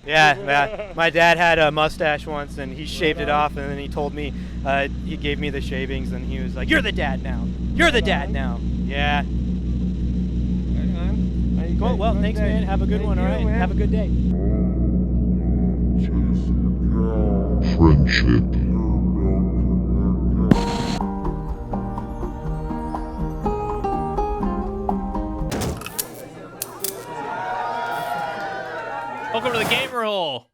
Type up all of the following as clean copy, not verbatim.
Yeah, my dad had a mustache once, and he shaved it off, and then he told me, he gave me the shavings, and he was like, "You're the dad now. You're the dad now." Yeah. Cool. Well, thanks, man. Have a good one. All right. Have a good day. Friendship. Welcome to the Gamer Hole.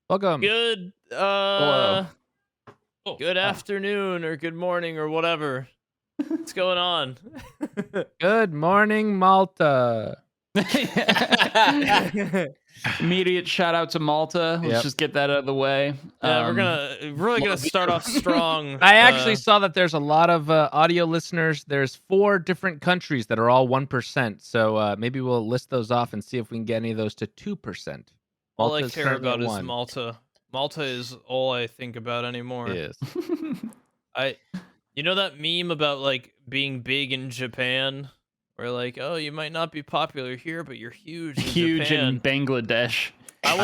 Welcome. Good, Hello. Good afternoon or good morning or whatever. What's going on? Good morning, Malta. Immediate shout out to Malta. Let's just get that out of the way. Yeah, we're really gonna start off strong. I actually saw that there's a lot of audio listeners. There's 4 different countries that are all 1%. So maybe we'll list those off and see if we can get any of those to 2%. All I Malta's care currently about at is 1. Malta. Malta is all I think about anymore. Yes. You know that meme about like being big in Japan, where like, oh, you might not be popular here, but you're huge in Huge Japan. in Bangladesh. I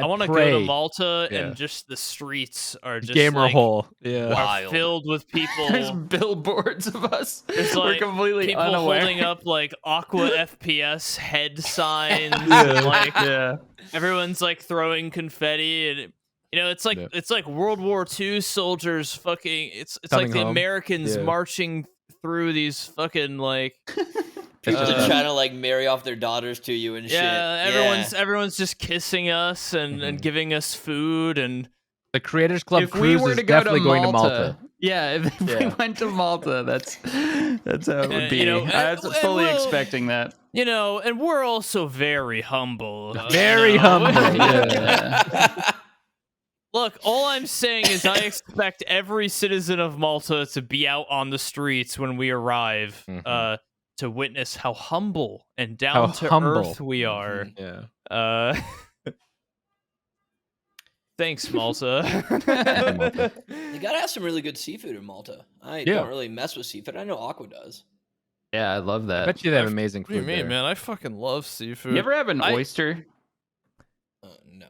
wanna go to Malta and just the streets are just Gamer like, hole. are filled with people. There's billboards of us. It's We're like completely people unaware. holding up like Aqua FPS head signs. And, like everyone's like throwing confetti, and you know it's like World War II soldiers fucking. It's like the home. Americans marching through these fucking like. People are trying to like marry off their daughters to you and shit. Everyone's just kissing us and giving us food and. The Creators Club If cruise we were is to go definitely to going to Malta. Yeah, if we went to Malta, that's how it would be. You know, I was fully expecting that. You know, and we're also very humble. Very humble. Yeah. Look, all I'm saying is I expect every citizen of Malta to be out on the streets when we arrive, to witness how humble and down to earth we are. Yeah. Thanks, Malta. You gotta have some really good seafood in Malta. I don't really mess with seafood. I know Aqua does. Yeah, I love that. I bet you they have amazing What do you food mean, there. man? I fucking love seafood. You ever have an oyster? No.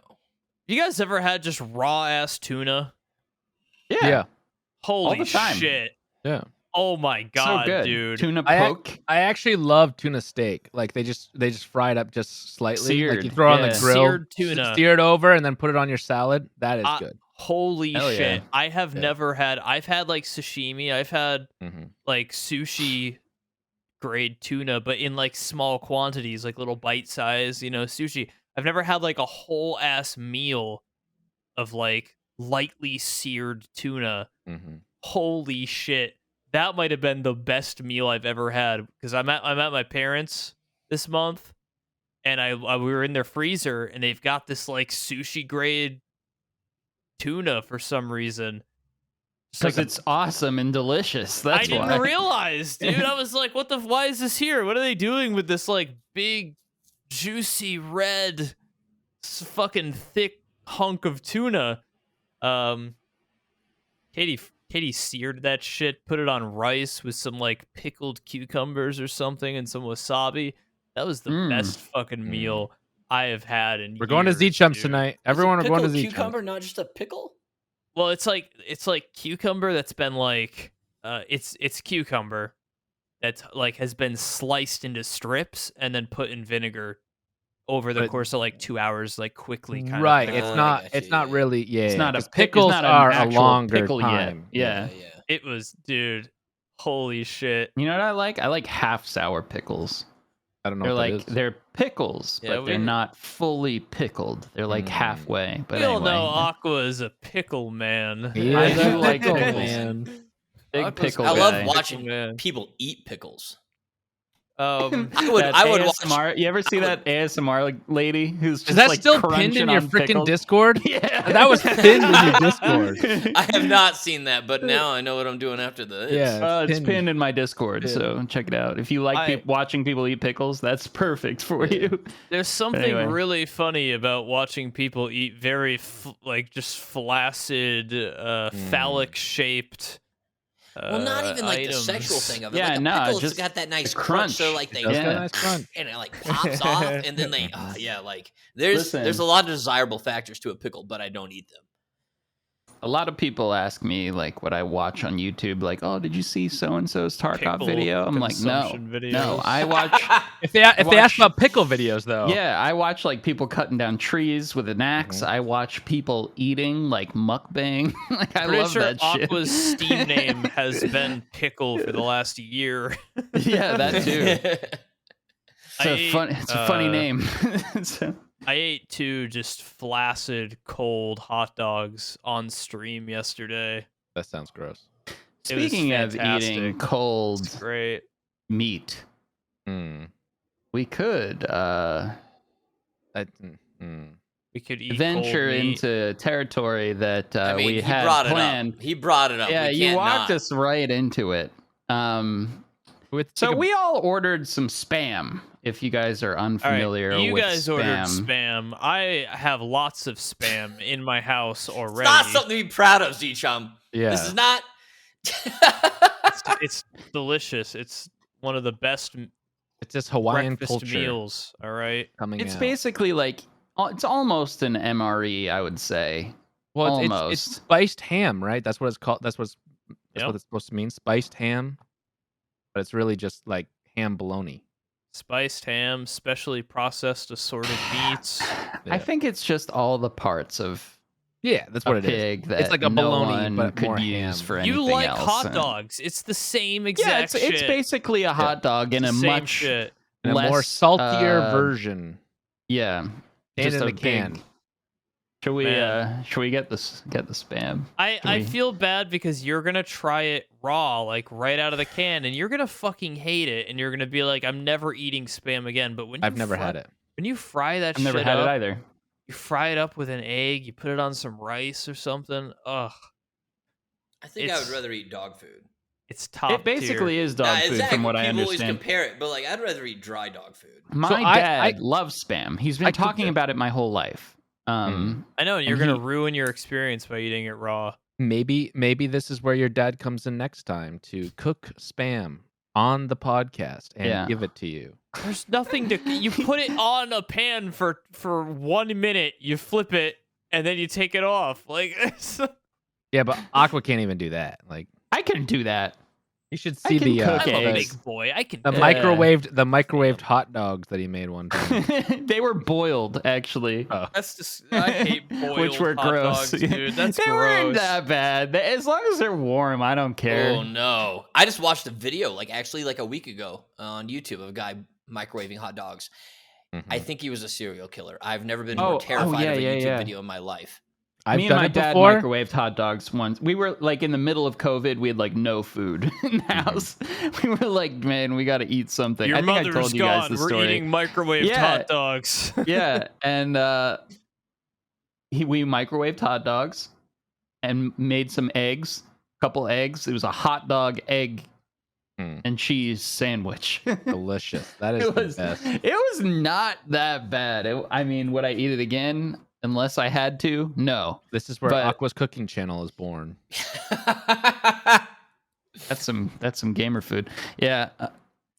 You guys ever had just raw ass tuna? Yeah. Holy All the time. shit. Yeah. Oh my god, So good. dude. Tuna poke. I actually love tuna steak. Like they just fry it up just slightly. Seared. Like you throw it on the grill, Seared tuna. sear it over, and then put it on your salad. That is good. Holy Hell shit. yeah. I have never had I've had like sashimi, I've had like sushi grade tuna, but in like small quantities, like little bite size, you know, sushi. I've never had like a whole ass meal of like lightly seared tuna. Holy shit. That might have been the best meal I've ever had, because I'm at my parents' this month, and we were in their freezer, and they've got this like sushi grade tuna for some reason. Because it's awesome and delicious. That's I why. didn't realize, dude. I was like, what the? Why is this here? What are they doing with this like big, juicy red, fucking thick hunk of tuna? Katie seared that shit, put it on rice with some like pickled cucumbers or something and some wasabi. That was the best fucking meal I have had in We're going to years, Z-Chumps dude. tonight. Everyone are going to Z-Chumps. Cucumber, not just a pickle? Well, it's like cucumber that's been like it's cucumber that's like has been sliced into strips and then put in vinegar over the course of like 2 hours, like quickly kind Right. of. It's not really. Yeah. It's not a pickles it's not an are a actual longer pickle time. Yet. Yeah. It was, dude. Holy shit. You know what I like? I like half sour pickles. I don't know. They're what like that is. they're pickles, Yeah, but they're not fully pickled. They're like halfway. But We all anyway, know Aqua is a pickle man. He I is do a like pickle pickles. man. big Aqua's- pickle. I guy. love watching man. people eat pickles. Um, I would watch. ASMR. You ever see that ASMR lady who's just Is that like still pinned crunching in your on freaking pickles? Discord? Yeah, That was pinned in your Discord. I have not seen that, but now I know what I'm doing after this. Yeah. It's pinned in my Discord, so check it out. If you like watching people eat pickles, that's perfect for you. There's something Anyway. really funny about watching people eat very like just flaccid, phallic shaped Well, not even like the sexual thing of it. Yeah, like a no, pickle, just it's got that nice the crunch. So like they It does got a nice crunch. and it like pops off, and then they like there's a lot of desirable factors to a pickle, but I don't eat them. A lot of people ask me like what I watch on YouTube, like, "Oh, did you see so and so's Tarkov Pickle video?" I'm like, "No, videos. no." I watch. If they ask about pickle videos though, Yeah, I watch like people cutting down trees with an axe. I watch people eating like mukbang. Like I love that shit. Aqua's Steam name has been Pickle for the last year. Yeah, that too. It's a funny name. I ate 2 just flaccid, cold hot dogs on stream yesterday. that sounds gross. Speaking of eating cold Great. meat, we could We could eat venture cold meat. into territory that we had planned. He brought it up. Yeah, you walked us right into it. So we all ordered some Spam. If you guys are unfamiliar with Spam. You guys ordered Spam. I have lots of Spam in my house already. It's not something to be proud of, Z-Chum. Yeah. This is not... it's delicious. It's one of the best It's just Hawaiian breakfast culture meals, all right? It's basically like, it's almost an MRE, I would say. Well, almost. It's spiced ham, right? That's what it's called. That's what it's supposed to mean. Spiced ham. But it's really just like ham bologna. Spiced ham, specially processed assorted meats. I think it's just all the parts of that's what it pig is. That it's like a bologna, no but could more use ham. for anything You like else. hot dogs. It's the same exact shit. It's basically a hot dog in a much shit. And less, a more saltier version. Yeah. And in a the can. big- Should we get the Spam? I feel bad because you're gonna try it raw, like right out of the can, and you're gonna fucking hate it, and you're gonna be like, I'm never eating Spam again. But when I've never had it. When you fry that I've shit never had up, it either. you fry it up with an egg, you put it on some rice or something. Ugh. I think I would rather eat dog food. It's top It basically is dog food exactly. from what I People always understand. compare it, but like I'd rather eat dry dog food. My dad loves Spam. He's been talking about it my whole life. I know, and you're gonna ruin your experience by eating it raw. Maybe this is where your dad comes in next time to cook Spam on the podcast and give it to you. There's nothing to you put it on a pan for 1 minute, you flip it, and then you take it off. Like yeah, but Aqua can't even do that. Like I can do that. You should see the big boy. I can microwaved hot dogs that he made one time. They were boiled, actually. Oh. That's just I hate boiled Which were hot gross, dogs, dude. That's they gross. weren't that bad. As long as they're warm, I don't care. Oh no! I just watched a video, like a week ago on YouTube, of a guy microwaving hot dogs. I think he was a serial killer. I've never been more terrified of a YouTube video in my life. Me and my dad microwaved hot dogs once. We were like in the middle of COVID. We had like no food in the house. We were like, man, we got to eat something. Your I think I mother's told you gone. guys the We're story. eating microwaved hot dogs. Yeah, and we microwaved hot dogs and made some eggs, couple eggs. It was a hot dog, egg, and cheese sandwich. Delicious. That is the best. It was not that bad. I mean, would I eat it again? Unless I had to, no. This is where Aqua's cooking channel is born. That's some gamer food. Yeah,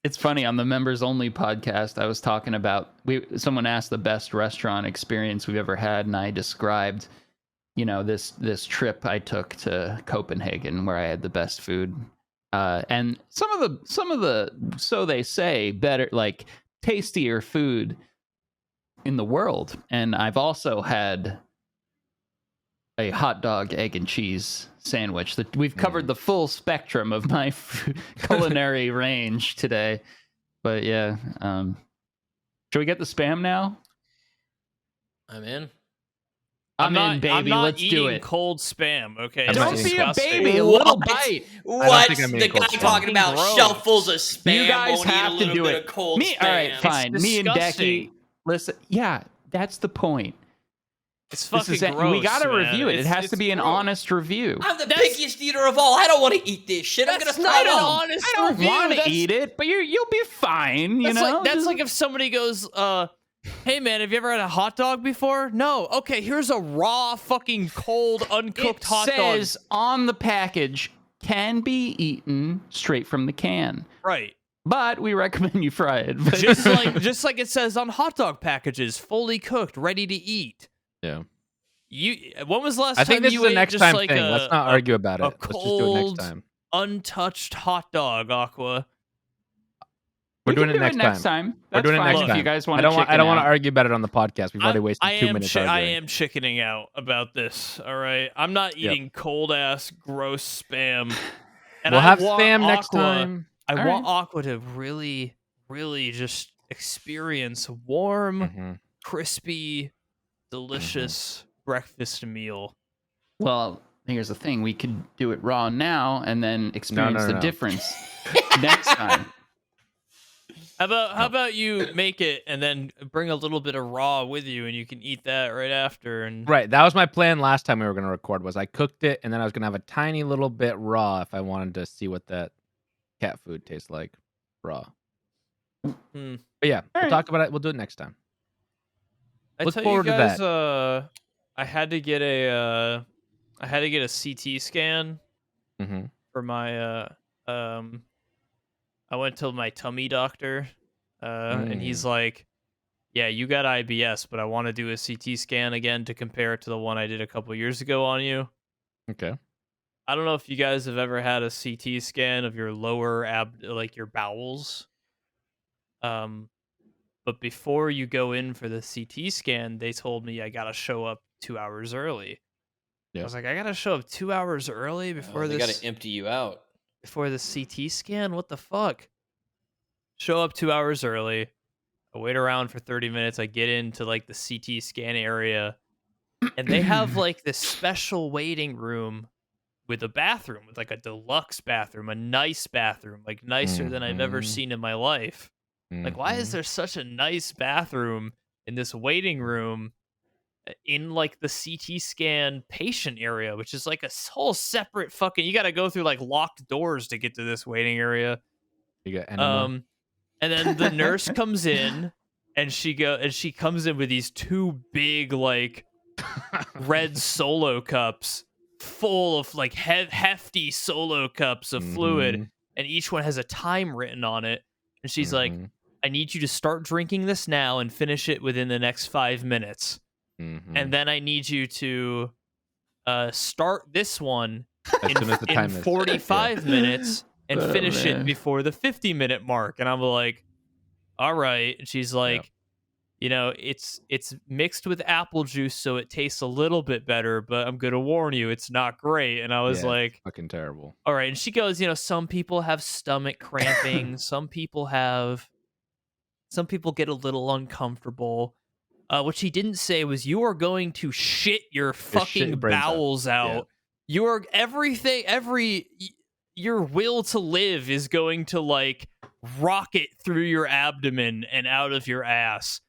it's funny on the members only podcast. I was talking about someone asked the best restaurant experience we've ever had, and I described, this trip I took to Copenhagen where I had the best food, and some of the so they say better, like tastier food in the world. And I've also had a hot dog, egg, and cheese sandwich. That we've covered the full spectrum of my culinary range today. But yeah, should we get the Spam now? I'm in. I'm in, baby. I'm not Let's do it. Cold Spam, okay? Don't be a baby. A What? little bite. What? The guy talking about gross. shelffuls of Spam. You guys won't eat have a to little do bit it. Of cold Spam. All right, fine. Me and disgusting. Dekie. Listen, yeah, that's the point. It's fucking gross. We gotta man. review it. It has to be an honest review. I'm the pickiest eater of all. I don't want to eat this shit. I'm gonna throw not it an out. honest I don't review. want to eat it, but you'll be fine. That's like if somebody goes, hey man, have you ever had a hot dog before? No. Okay, here's a raw, fucking cold, uncooked hot dog. It says on the package, can be eaten straight from the can. Right. But we recommend you fry it. just like it says on hot dog packages, fully cooked, ready to eat. Yeah. When was the last I time think this you is a ate next just time like thing. Let's not argue about it. a Let's just do it next cold, time. untouched hot dog, Aqua? We're doing it do next time. We're doing it fine next if time. you guys want I don't want to out. argue about it on the podcast. We've already wasted 2 minutes arguing. I am chickening out about this. All right, I'm not eating cold ass gross spam. And we'll I have want spam Aqua, next time. I All want right. Aqua to really, really just experience a warm, crispy, delicious breakfast meal. Well, here's the thing. We could do it raw now and then experience the difference next time. How about you make it and then bring a little bit of raw with you, and you can eat that right after. And Right, that was my plan last time we were going to record. Was I cooked it and then I was going to have a tiny little bit raw if I wanted to see what that cat food tastes like raw. But yeah, we'll talk about it. We'll do it next time. Look forward to that. I had to get a CT scan for my I went to my tummy doctor, and he's like, "Yeah, you got IBS, but I want to do a CT scan again to compare it to the one I did a couple years ago on you." Okay. I don't know if you guys have ever had a CT scan of your lower like your bowels. But before you go in for the CT scan, they told me I gotta show up 2 hours early. Yeah. I was like, I gotta show up 2 hours early before they this. Gotta empty you out before the CT scan. What the fuck? Show up 2 hours early. I wait around for 30 minutes. I get into like the CT scan area, and they have like this special waiting room with a bathroom, with like a deluxe bathroom, a nice bathroom, like nicer than I've ever seen in my life. Like, why is there such a nice bathroom in this waiting room in like the CT scan patient area, which is like a whole separate fucking, you got to go through like locked doors to get to this waiting area. You got enema. And then the nurse comes in and she comes in with these two big like red Solo cups full of like hefty Solo cups of fluid, and each one has a time written on it. And she's like, I need you to start drinking this now and finish it within the next 5 minutes. And then I need you to start this one in 45 minutes and finish it before the 50-minute mark. And I'm like, all right. And she's like, you know, it's mixed with apple juice, so it tastes a little bit better, but I'm going to warn you, it's not great. And I was like, fucking terrible. All right. And she goes, you know, some people have stomach cramping. Some people get a little uncomfortable. What she didn't say was, you are going to shit your fucking bowels out. You are your will to live is going to like rocket through your abdomen and out of your ass.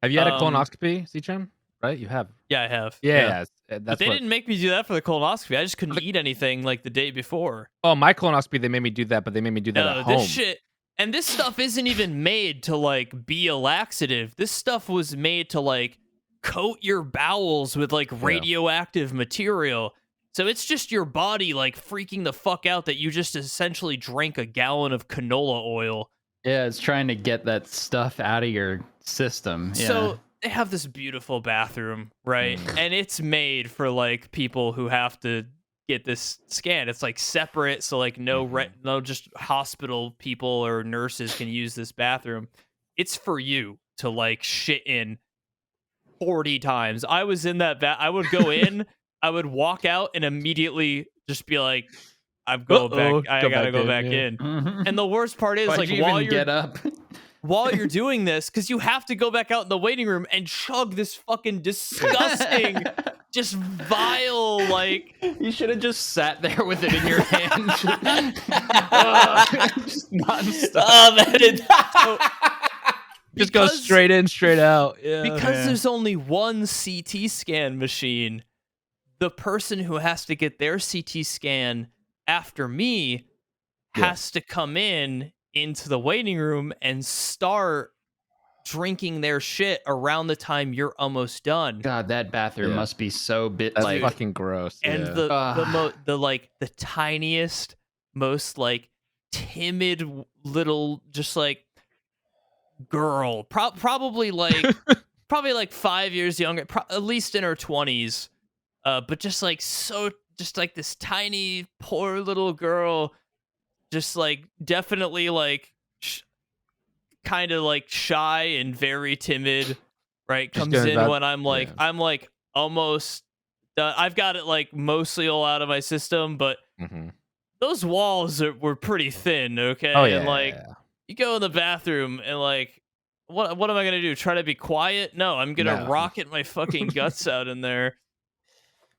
Have you had a colonoscopy, C-Chem? Right? You have. Yeah, I have. Yeah. But they didn't make me do that for the colonoscopy. I just couldn't eat anything like the day before. Oh, my colonoscopy, they made me do that, but they made me do that at home. This shit. And this stuff isn't even made to like be a laxative. This stuff was made to like coat your bowels with like radioactive material. So it's just your body like freaking the fuck out that you just essentially drank a gallon of canola oil. Yeah, it's trying to get that stuff out of your system. Yeah. So they have this beautiful bathroom, right? And it's made for like people who have to get this scan. It's like separate, so like no just hospital people or nurses can use this bathroom. It's for you to like shit in 40 times. I was in that I would go in, I would walk out and immediately just be like, I'm going back. I gotta go back in. And the worst part is, like, while you're get up, while you're doing this, because you have to go back out in the waiting room and chug this fucking disgusting, just vile, like. You should have just sat there with it in your hand, just nonstop. Oh man! Just go straight in, straight out. Yeah. Because there's only one CT scan machine, the person who has to get their CT scan after me has to come into the waiting room and start drinking their shit around the time you're almost done. God, that bathroom must be so That's like fucking gross. And the tiniest most like timid little just like girl, probably like 5 years younger, at least in her 20s, but just like this tiny poor little girl, just like definitely like kind of like shy and very timid, right? Comes in when I'm like almost I've got it like mostly all out of my system, but those walls were pretty thin, okay? Oh yeah. And like you go in the bathroom and like what am I gonna do? Try to be quiet? No, I'm gonna rocket my fucking guts out in there.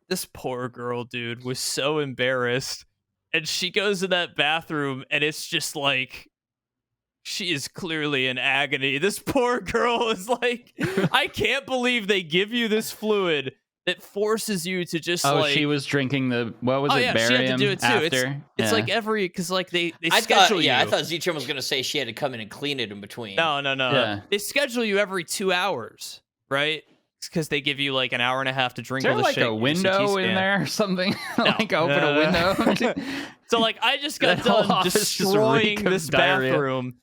This poor girl, dude, was so embarrassed. And she goes in that bathroom and it's just like she is clearly in agony. This poor girl is like, I can't believe they give you this fluid that forces you to just like. She was drinking what was it? Barium. She had to do it too. After? It's like because like they schedule you. Yeah, I thought Z-Trim was gonna say she had to come in and clean it in between. No. Yeah. They schedule you every 2 hours, right? Because they give you like an hour and a half to drink. Is there all the like shit, a window in there or something? Like open a window. So like I just got done destroying this bathroom,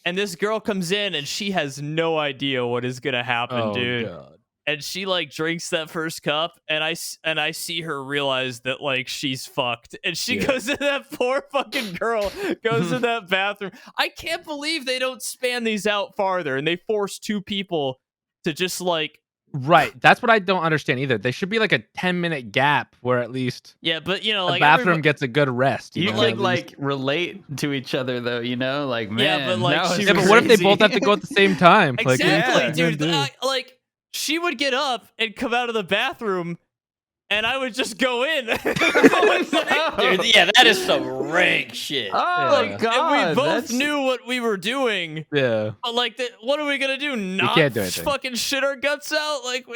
and this girl comes in and she has no idea what is gonna happen, dude. God. And she like drinks that first cup, and I see her realize that like she's fucked, and she goes in that poor fucking girl goes in that bathroom. I can't believe they don't span these out farther, and they force 2 people to just like. Right, that's what I don't understand either. They should be like a 10-minute gap where at least but you know, the like bathroom gets a good rest. You know, can like relate to each other though, you know, like man. But like, but what if they both have to go at the same time? Exactly, dude. Like she would get up and come out of the bathroom, and I would just go in. Dude, yeah, that is some rank shit. Oh god, and we both knew what we were doing. Yeah, but like, what are we gonna do? Not can't do anything. Fucking shit our guts out? Like,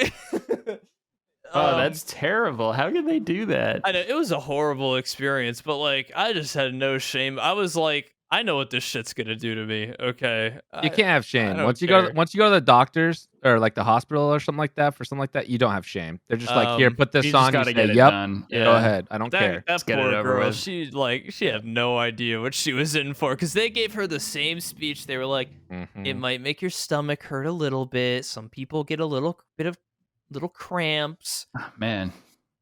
that's terrible. How could they do that? I know it was a horrible experience, but like, I just had no shame. I was like, I know what this shit's gonna do to me. Okay, you can't have shame once you care. go to the doctors or like the hospital or something like that for something like that. You don't have shame. They're just like, here, put this on. You say, yep, go ahead. I don't care. That poor girl, she had no idea what she was in for, because they gave her the same speech. They were like, it might make your stomach hurt a little bit. Some people get a little bit of little cramps. Oh, man.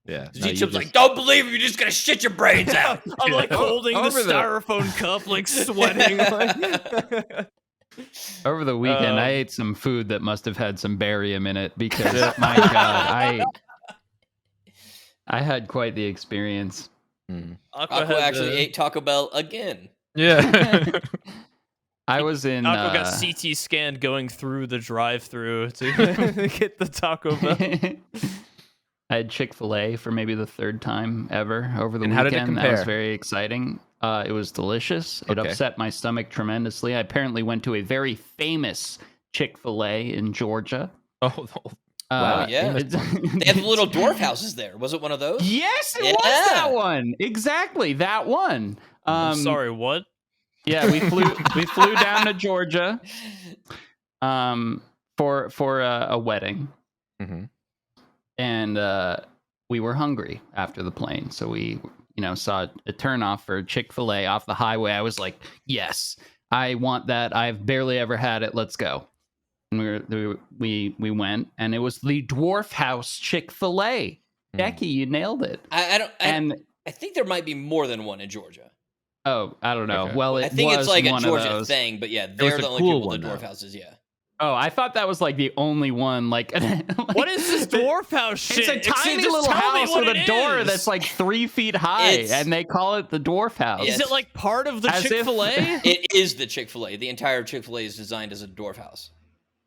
Yeah. Z-Chip's like, don't believe him, you're just gonna shit your brains out. I'm like holding the styrofoam cup, like sweating. Over the weekend, I ate some food that must have had some barium in it because, my God, I had quite the experience. Aqua actually ate Taco Bell again. Yeah. I was in. Aqua got CT scanned going through the drive-through to get the Taco Bell. I had Chick-Fil-A for maybe the 3rd time ever over the weekend. How did it compare? That was very exciting. It was delicious. It upset my stomach tremendously. I apparently went to a very famous Chick-fil-A in Georgia. Oh, wow, yeah. They had the little dwarf houses there. Was it one of those? Yes, it was that one. Exactly, that one. I'm sorry, what? Yeah, we flew down to Georgia for a wedding. And we were hungry after the plane, so we, saw a turnoff for Chick-fil-A off the highway. I was like, yes, I want that. I've barely ever had it. Let's go. And we went, and it was the Dwarf House Chick-fil-A. Dekie, you nailed it. I think there might be more than one in Georgia. Oh, I don't know. Okay. Well, I think it's like a Georgia thing, but yeah, they're the only people with dwarf houses. Yeah. Oh, I thought that was like the only one. Like what is this dwarf house shit? It's a tiny little house with a door that's like 3 feet high, and they call it the Dwarf House. Is it like part of the Chick-fil-A? It is the Chick-fil-A. The entire Chick-fil-A is designed as a dwarf house.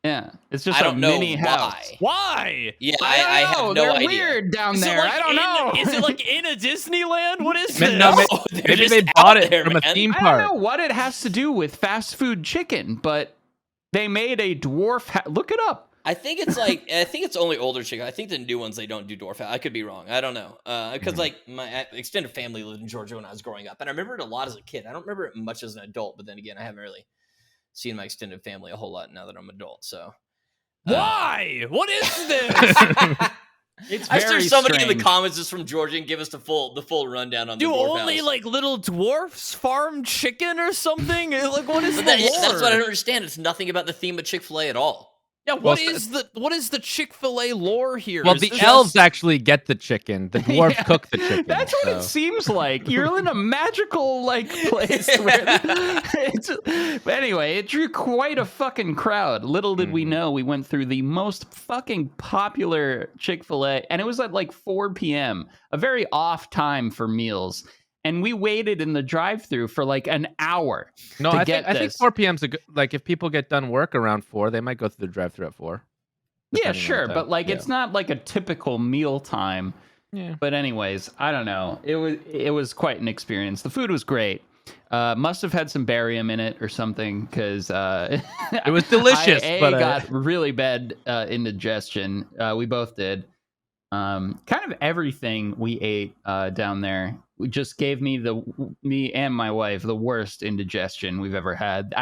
Yeah, it's just a mini house. Why? Yeah, I have no They're idea. Weird down there. I don't know. Is it like in a Disneyland? What is this? Maybe they bought it from a theme park. I don't know what it has to do with fast food chicken, but they made a dwarf. Look it up. I think it's only older chicken. I think the new ones they don't do dwarf house. I could be wrong. I don't know. Because like my extended family lived in Georgia when I was growing up, and I remember it a lot as a kid. I don't remember it much as an adult, but then again, I haven't really seen my extended family a whole lot now that I'm an adult. So why? What is this? It's I sure very somebody in strange. the comments is from Georgia and give us the full rundown on the Do Dwarf only House. like little dwarfs farm chicken or something? Like, what is But the lore? that's what I don't understand. It's nothing about the theme of Chick-fil-A at all. Yeah, Well, what is the Chick-fil-A lore here? Well, Is the this elves just- actually get the chicken. The dwarves Yeah, cook the chicken. That's what so. it seems like. You're in a magical like place where but anyway, it drew quite a fucking crowd. Little did we know we went through the most fucking popular Chick-fil-A, and it was at like 4 p.m., a very off time for meals. And we waited in the drive-thru for like an hour. No, to I get think this. 4 p.m.'s a good, like if people get done work around 4, they might go through the drive-thru at 4. Yeah, depending on sure, the but time. like Yeah. it's not like a typical meal time. Yeah. But anyways, I don't know. It was quite an experience. The food was great. Must have had some barium in it or something because It was delicious, I but got really bad indigestion. We both did. Kind of everything we ate down there just gave me and my wife the worst indigestion we've ever had.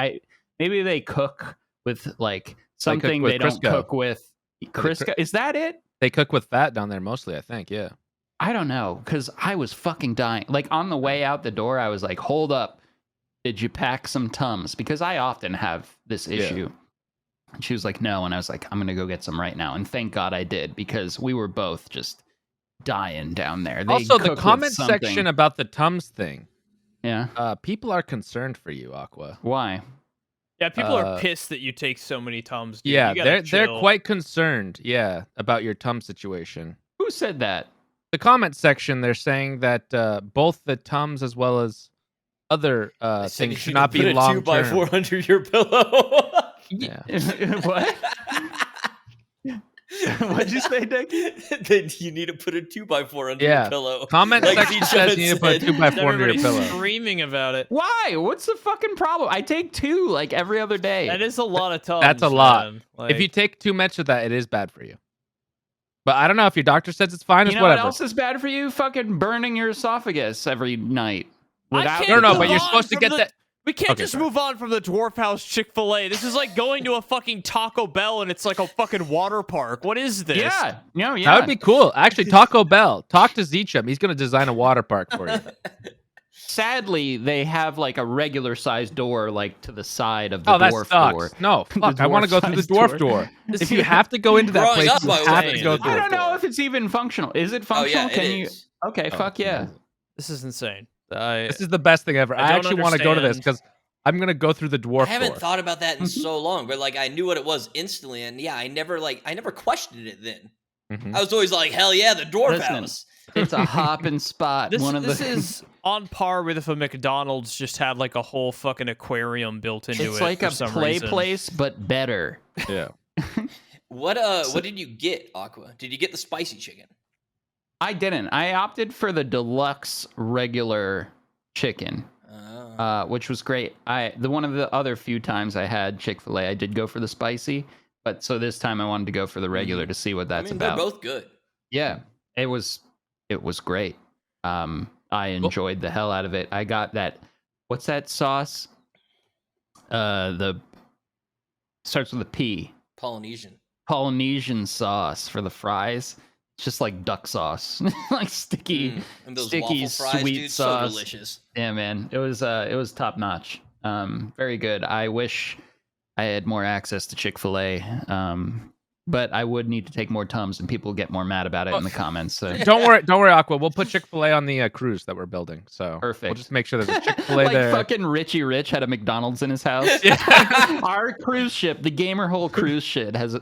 Maybe they cook with like something with they don't Crisco. cook with Crisco. Is that it? they cook with fat down there mostly, I think. Yeah. I don't know, because I was fucking dying. Like on the way out the door, I was like, hold up. Did you pack some Tums? Because I often have this issue. And she was like, no. And I was like, I'm going to go get some right now. And thank God I did, because we were both just dying down there. They Also, cook the with comment something. section about the Tums thing. Yeah. People are concerned for you, Aqua. Why? Yeah, people are pissed that you take so many Tums. Dude. Yeah, You gotta they're chill. quite concerned. Yeah, about your Tums situation. Who said that? The comment section, they're saying that both the Tums as well as other things should not be long Put a 2x4 term. under your pillow. Yeah. What? What'd you say, Dekie? That you need to put a 2x4 under Yeah. your pillow. Comment Like section each says of you need to us put a said. 2x4 under your Everybody's pillow. screaming about it. Why? What's the fucking problem? I take 2 like every other day. That is a lot of Tums. That's a lot. man. If you Like, take too much of that, it is bad for you. But I don't know if your doctor says it's fine. You It's know whatever. what else is bad for you? Fucking burning your esophagus every night. I Without can't No, move but you're on supposed to from get the- that. We can't Okay, just sorry. move on from the Dwarf House Chick-fil-A. This is like going to a fucking Taco Bell and it's like a fucking water park. What is this? Yeah. No, yeah. That would be cool. Actually, Taco Bell. Talk to Zeechum. He's going to design a water park for you. Sadly, they have like a regular sized door like to the side of the Oh, that dwarf sucks. door. No, fuck. I want to go through the dwarf-sized dwarf door. door. If you have to go into that Growing place, up, you I have was to saying go the through I dwarf it. don't know door. if it's even functional. Is it Oh functional? yeah, Can it you? is. Okay, Oh, fuck yeah. This is insane. This is the best thing ever. I I don't actually want to go to this understand. because I'm going to go through the dwarf I haven't door. thought about that in Mm-hmm. so long, but like I knew what it was instantly, and yeah, I never questioned it then. Mhm. I was always like, hell yeah, the Dwarf Listen, House. It's a hop and spot. This, One of this the. is on par with if a McDonald's just had like a whole fucking aquarium built into it. It's like for a some play reason. place, but better. Yeah. What did you get, Aqua? Did you get the spicy chicken? I didn't. I opted for the deluxe regular chicken. Which was great. One of the other few times I had Chick-fil-A, I did go for the spicy, but so this time I wanted to go for the regular to see what that's I mean, about. they're both good. Yeah, it was great. I enjoyed the hell out of it. I got that. What's that sauce? The starts with a P. Polynesian sauce for the fries. It's just like duck sauce, like sticky, And those sticky waffle fries, sweet dude, sauce. so delicious. Yeah, man, it was top notch. Very good. I wish I had more access to Chick-fil-A, but I would need to take more Tums, and people get more mad about it in the comments. So. Don't worry, Aqua. We'll put Chick-fil-A on the cruise that we're building. So Perfect. We'll just make sure there's a Chick-fil-A Like there. fucking Richie Rich had a McDonald's in his house. Our cruise ship, the Gamer Hole cruise ship, has a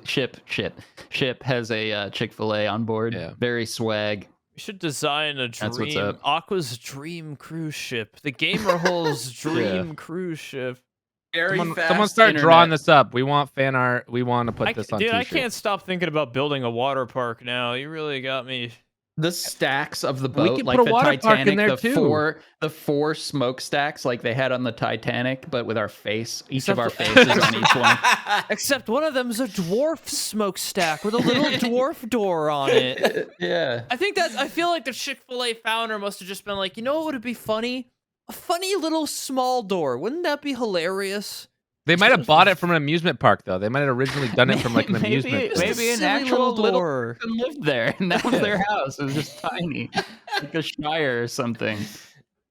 Chick-fil-A on board. Yeah. Very swag. We should design a That's what's dream, up. Aqua's dream cruise ship, the Gamer Hole's dream cruise ship. Someone start drawing this up. We want fan art. We want to put this on Dude, I t-shirts. can't stop thinking about building a water park now. You really got me. The stacks of the We boat, could like put a the water park in Titanic, there, the four smokestacks like they had on the Titanic, but with our face, each of Except- our faces on each one. Except one of them's a dwarf smokestack with a little dwarf door on it. Yeah. I feel like the Chick-fil-A founder must have just been like, you know what would be funny? A funny little small door. Wouldn't that be hilarious? They might have bought it from an amusement park, though. They might have originally done it from like an amusement. park. Maybe an actual little person lived there, and that was their house. It was just tiny, like a shire or something.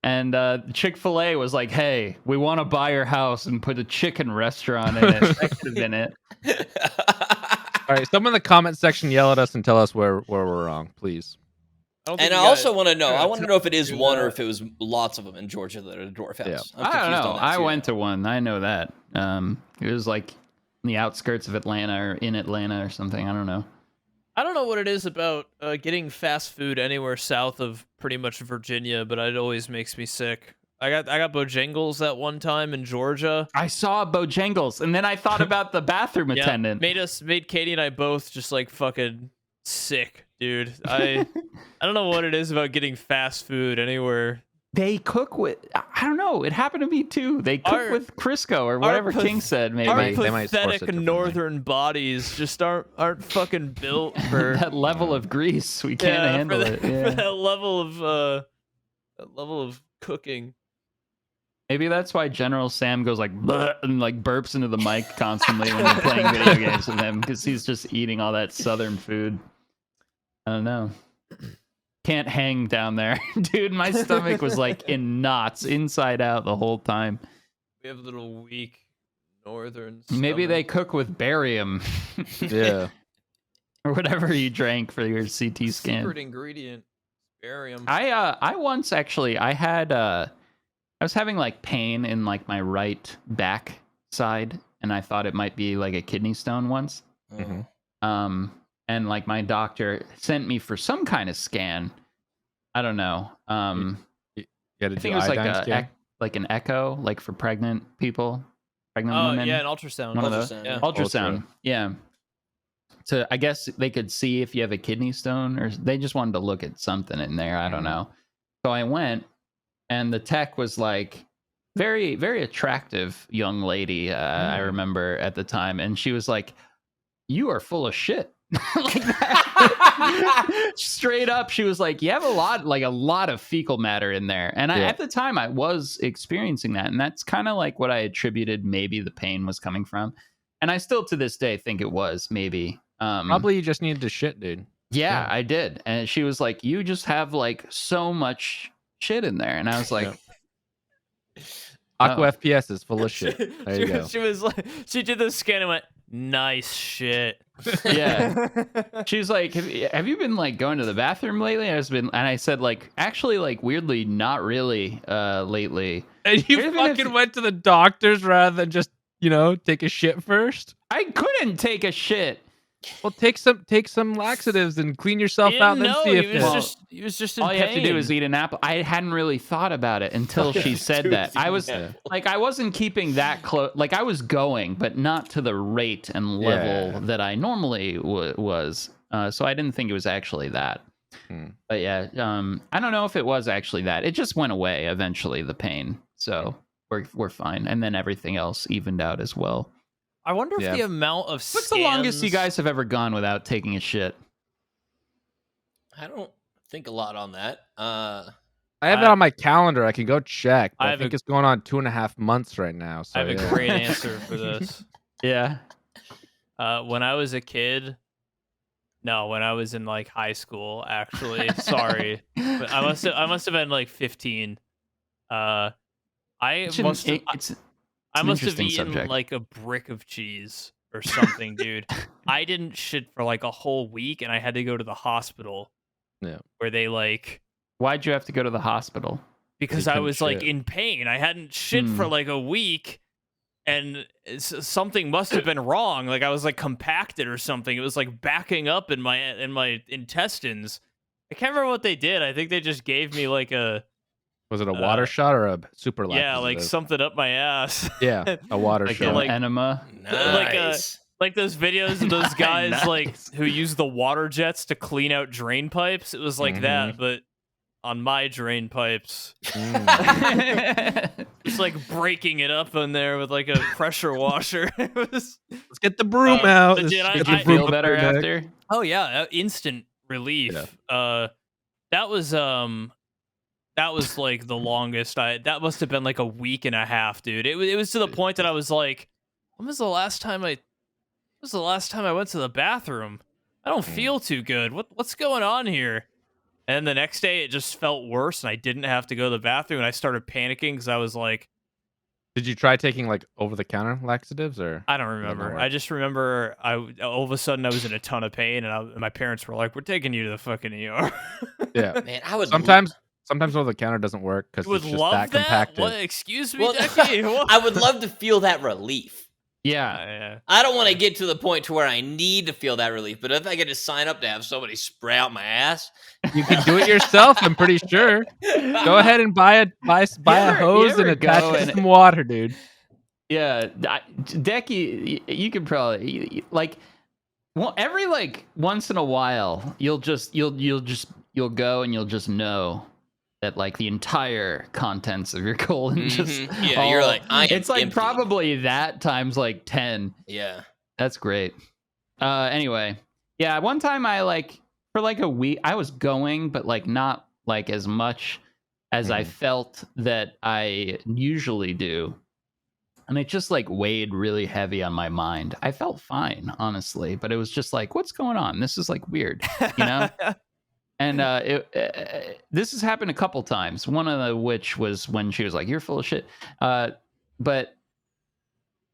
And Chick-fil-A was like, "Hey, we want to buy your house and put a chicken restaurant in it." That could have been it. All right, someone in the comment section yell at us and tell us where we're wrong, please. And I also want to know. I want to know if it is one or if it was lots of them in Georgia that are a Dwarf House. Yeah. I don't know. I went to one. I know that. It was like in the outskirts of Atlanta or in Atlanta or something. I don't know. I don't know what it is about getting fast food anywhere south of pretty much Virginia, but it always makes me sick. I got Bojangles that one time in Georgia. I saw Bojangles, and then I thought about the bathroom attendant. Made Katie and I both just like fucking sick, dude. I don't know what it is about getting fast food anywhere. They cook with, I don't know. It happened to me too. They cook with Crisco or whatever King said. Maybe our they might source it pathetic northern bodies just aren't fucking built for that level of grease. We can't handle it. For that level of cooking. Maybe that's why General Sam goes like "Bleh," and like burps into the mic constantly when we're playing video games with him, because he's just eating all that southern food. I don't know. Can't hang down there. Dude, my stomach was like in knots inside out the whole time. We have a little weak northern Maybe stomach. they cook with barium. Yeah. Or whatever you drank for your CT scan. Secret ingredient, barium. I once actually I was having like pain in like my right back side, and I thought it might be like a kidney stone once. Mm-hmm. And like my doctor sent me for some kind of scan. I don't know. You had to I think it was like an echo, like for pregnant people, pregnant women. Yeah, an ultrasound. One of those. Yeah. Ultrasound. Yeah. I guess they could see if you have a kidney stone, or they just wanted to look at something in there. I don't know. So I went, and the tech was like very, very attractive young lady. I remember at the time, and she was like, "You are full of shit." Like that. Straight up, she was like, "You have a lot of fecal matter in there." And at the time, I was experiencing that, and that's kind of like what I attributed maybe the pain was coming from. And I still to this day think it was maybe. Probably you just needed to shit, dude. Yeah, I did. And she was like, "You just have like so much shit in there," and I was like. Aqua FPS is full of shit. There you go. She was like, she did the scan and went, "Nice shit." Yeah. She's like, have you been like going to the bathroom lately? And I said like, actually, like weirdly, not really lately. And you fucking went to the doctors rather than just, take a shit first? I couldn't take a shit. Well, take some laxatives and clean yourself out and then see if he was just in all pain. you have to do is eat an apple. I hadn't really thought about it until she said that. I was like, I wasn't keeping that close. Like I was going, but not to the rate and level that I normally was. So I didn't think it was actually that. But yeah, I don't know if it was actually that. It just went away eventually, the pain. So we're fine, and then everything else evened out as well. I wonder if the amount of What's the longest you guys have ever gone without taking a shit? I don't think a lot on that. I have that on my calendar. I can go check. But I think it's going on 2.5 months right now. So I have a great answer for this. Yeah. When I was a kid, when I was in like high school, actually, sorry, but I must have been like 15. I must have eaten like a brick of cheese or something, dude. I didn't shit for like a whole week, and I had to go to the hospital. Yeah. Where they like, why'd you have to go to the hospital? Because I was like in pain. I hadn't shit for like a week, and something must have been wrong. Like I was like compacted or something. It was like backing up in my intestines. I can't remember what they did. I think they just gave me like a. Was it a water shot or a super laxative? Yeah, like something up my ass. Yeah, a water shot. Like enema. Nice. Like those videos of those guys like who use the water jets to clean out drain pipes. It was like that, but on my drain pipes. Just like breaking it up in there with like a pressure washer. Let's get the broom out. Did you feel better after? Oh yeah, instant relief. Yeah. That was like the longest that must have been like a week and a half, dude. It was to the point that I was like, when was the last time I went to the bathroom? I don't feel too good. What's going on here? And the next day it just felt worse, and I didn't have to go to the bathroom, and I started panicking because I was like, Did you try taking like over-the-counter laxatives or? I don't remember. I just remember all of a sudden I was in a ton of pain, and my parents were like, "We're taking you to the fucking ER." Yeah, Man, I would sometimes over-the-counter doesn't work because You would it's just love that compacted. What? Excuse me, Well, Dekie? What? I would love to feel that relief. Yeah. I don't want to get to the point to where I need to feel that relief, but if I get to sign up to have somebody spray out my ass, You can do it yourself. I'm pretty sure. Go ahead and buy a hose and attach it to some water, dude. Yeah, Dekie, you could probably like every like once in a while you'll go and you'll just know that like the entire contents of your colon just you're like, it's like empty. probably that times like 10. Yeah, that's great. Anyway, yeah, one time I like for like a week I was going, but like not like as much as I felt that I usually do. And it just like weighed really heavy on my mind. I felt fine, honestly, but it was just like, what's going on? This is like weird, you know? And this has happened a couple times. One of which was when she was like, "You're full of shit." But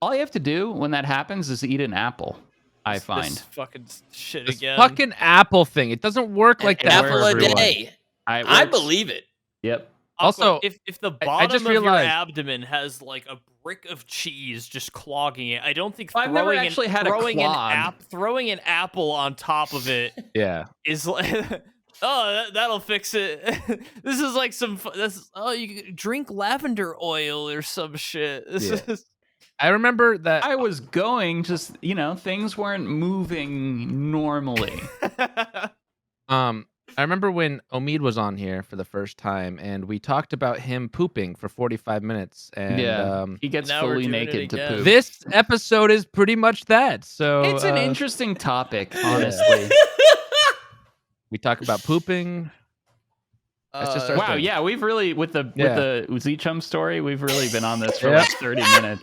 all you have to do when that happens is eat an apple. I find this fucking shit This again. fucking apple thing. It doesn't work like that apple for a everyone. day. I believe it. Yep. Also, if the I bottom just of your realized- abdomen has like a brick of cheese just clogging it, I don't think I've never actually had a clog. throwing an apple on top of it Yeah. is like, oh, that'll fix it. This is like you could drink lavender oil or some shit. I remember that I was going, just things weren't moving normally. I remember when Omid was on here for the first time, and we talked about him pooping for 45 minutes. And he gets now we're fully doing naked it to again. poop. this episode is pretty much that. So It's an interesting topic, honestly. We talk about pooping. That's just our Wow, thing. yeah, we've really with the Z-Chum story, we've really been on this for Yeah. like 30 minutes.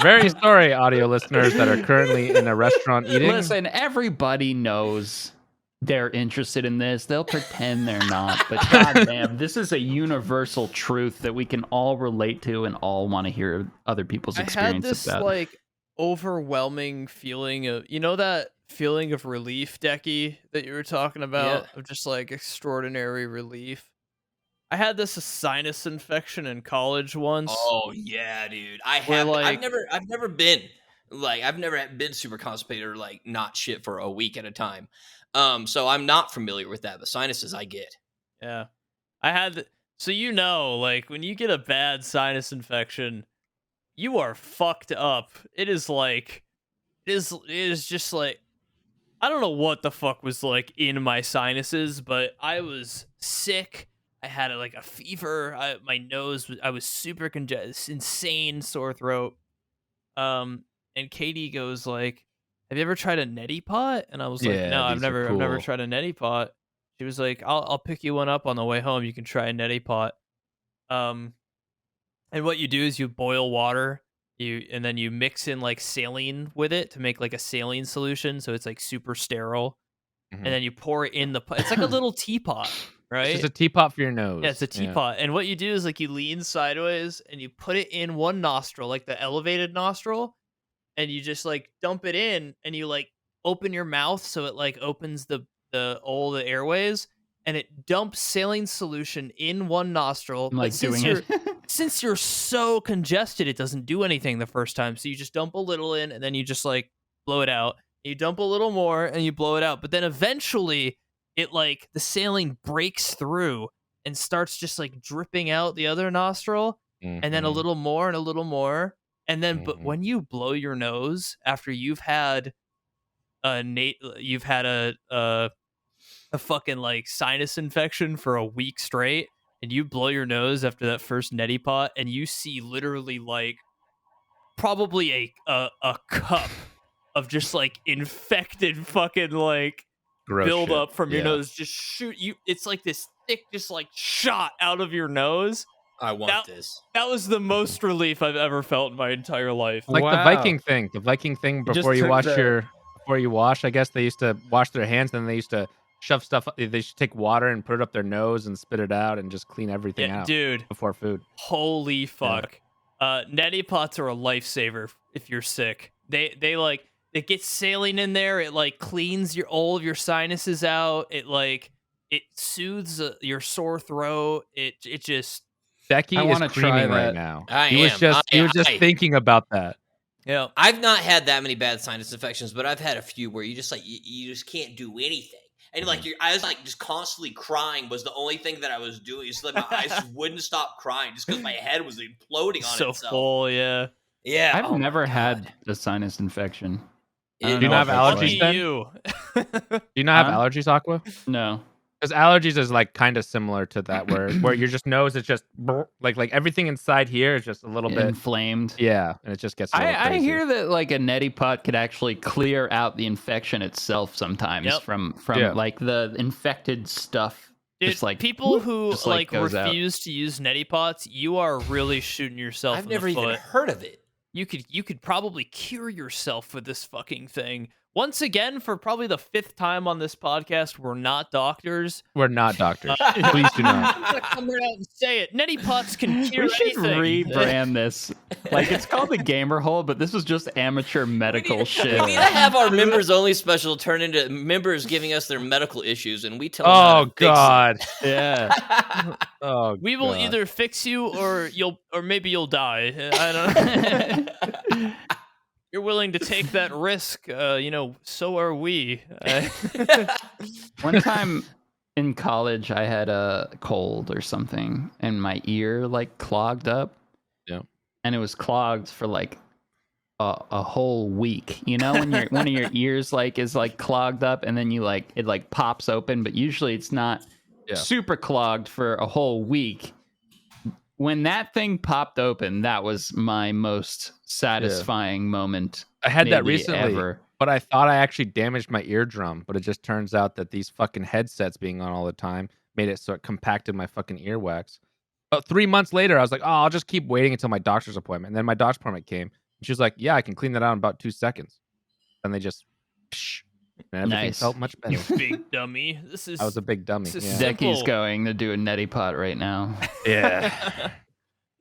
Very sorry, audio listeners that are currently in a restaurant eating. Listen, everybody knows they're interested in this. They'll pretend they're not, but goddamn, this is a universal truth that we can all relate to and all want to hear other people's I had experience this about. like overwhelming feeling of that feeling of relief, Dekie, that you were talking about, of just like extraordinary relief. I had this sinus infection in college once. Oh yeah, dude. I've never been super constipated or like not shit for a week at a time. So I'm not familiar with that. The sinuses I get. Yeah. I had like when you get a bad sinus infection, you are fucked up. It is just like, I don't know what the fuck was like in my sinuses, but I was sick. I had like a fever. My nose I was super congested, insane sore throat. And Katie goes like, "Have you ever tried a Netti Pot?" And I was like, "No, I've never tried a Netti Pot." She was like, "I'll pick you one up on the way home. You can try a Netti Pot." And what you do is you boil water, and then you mix in like saline with it to make like a saline solution, so it's like super sterile. And then you pour it in the pot. It's like a little teapot, right? It's just a teapot for your nose. Yeah, it's a teapot. And what you do is like you lean sideways and you put it in one nostril, like the elevated nostril, and you just like dump it in, and you like open your mouth so it like opens all the airways, and it dumps saline solution in one nostril. I'm like doing it. Since you're so congested, it doesn't do anything the first time. So you just dump a little in, and then you just like blow it out. You dump a little more and you blow it out. But then eventually it like the saline breaks through and starts just like dripping out the other nostril, and then a little more and a little more. And then but when you blow your nose after you've had a fucking like sinus infection for a week straight, and you blow your nose after that first Netti Pot, and you see literally like probably a cup of just like infected fucking like Gross build shit. up from your nose, just shoot you. It's like this thick, just like shot out of your nose. I want this. That was the most relief I've ever felt in my entire life. Like the Viking thing. The Viking thing just before you took wash the- before you wash, I guess they used to wash their hands, then they used to shove stuff. They should take water and put it up their nose and spit it out and just clean everything Yeah, out dude. before food. Holy fuck. Netti Pots are a lifesaver if you're sick. They like it gets saline in there. It like cleans all of your sinuses out. It soothes your sore throat. It just Becky I is wanna try creaming right that. now. I He was just thinking about that. yeah. I've not had that many bad sinus infections, but I've had a few where you just like you just can't do anything. And like I was like just constantly crying was the only thing that I was doing. It's like my eyes just wouldn't stop crying just because my head was imploding on So itself. full, yeah. Yeah, I've oh my never God. had a sinus infection. I It- don't Do you know not if have that's allergies like- then? You. Do you not have Huh? allergies, Aqua? No. Because allergies is like kind of similar to that, where your just nose is just like everything inside here is just a little bit, Inflamed. yeah, and it just gets. A little I crazy. hear that like a neti pot could actually clear out the infection itself sometimes Yep. from Yeah. like the infected stuff. Dude, Just like people who just, like, goes out. refuse to use Netti Pots, you are really shooting yourself I've in never the even foot. heard of it. You could probably cure yourself with this fucking thing. Once again, for probably the 5th time on this podcast, we're not doctors. We're not doctors. Please do not. I'm gonna come right out and say it. Netti Pots can cure we should anything. rebrand this. Like it's called the Gamer Hole, but this was just amateur medical shit. We need to have our members only special turn into members giving us their medical issues, and we tell them Oh how to fix God. Yeah. it. Oh. We will God. either fix you or maybe you'll die. I don't know. You're willing to take that risk, so are we. One time in college, I had a cold or something, and my ear like clogged up. Yeah. And it was clogged for like a whole week. You know, when one of your ears like is like clogged up, and then it like pops open, but usually it's not super clogged for a whole week. When that thing popped open, that was my most satisfying moment. I had that maybe recently, ever. but I thought I actually damaged my eardrum. But it just turns out that these fucking headsets being on all the time made it so it compacted my fucking earwax. But 3 months later, I was like, oh, I'll just keep waiting until my doctor's appointment. And then my doctor's appointment came, and she was like, yeah, I can clean that out in about 2 seconds. And they just, and everything Nice. felt much better. You big dummy. I was a big dummy. This is Yeah. sick. Deckie's Simple. going to do a neti pot right now. Yeah.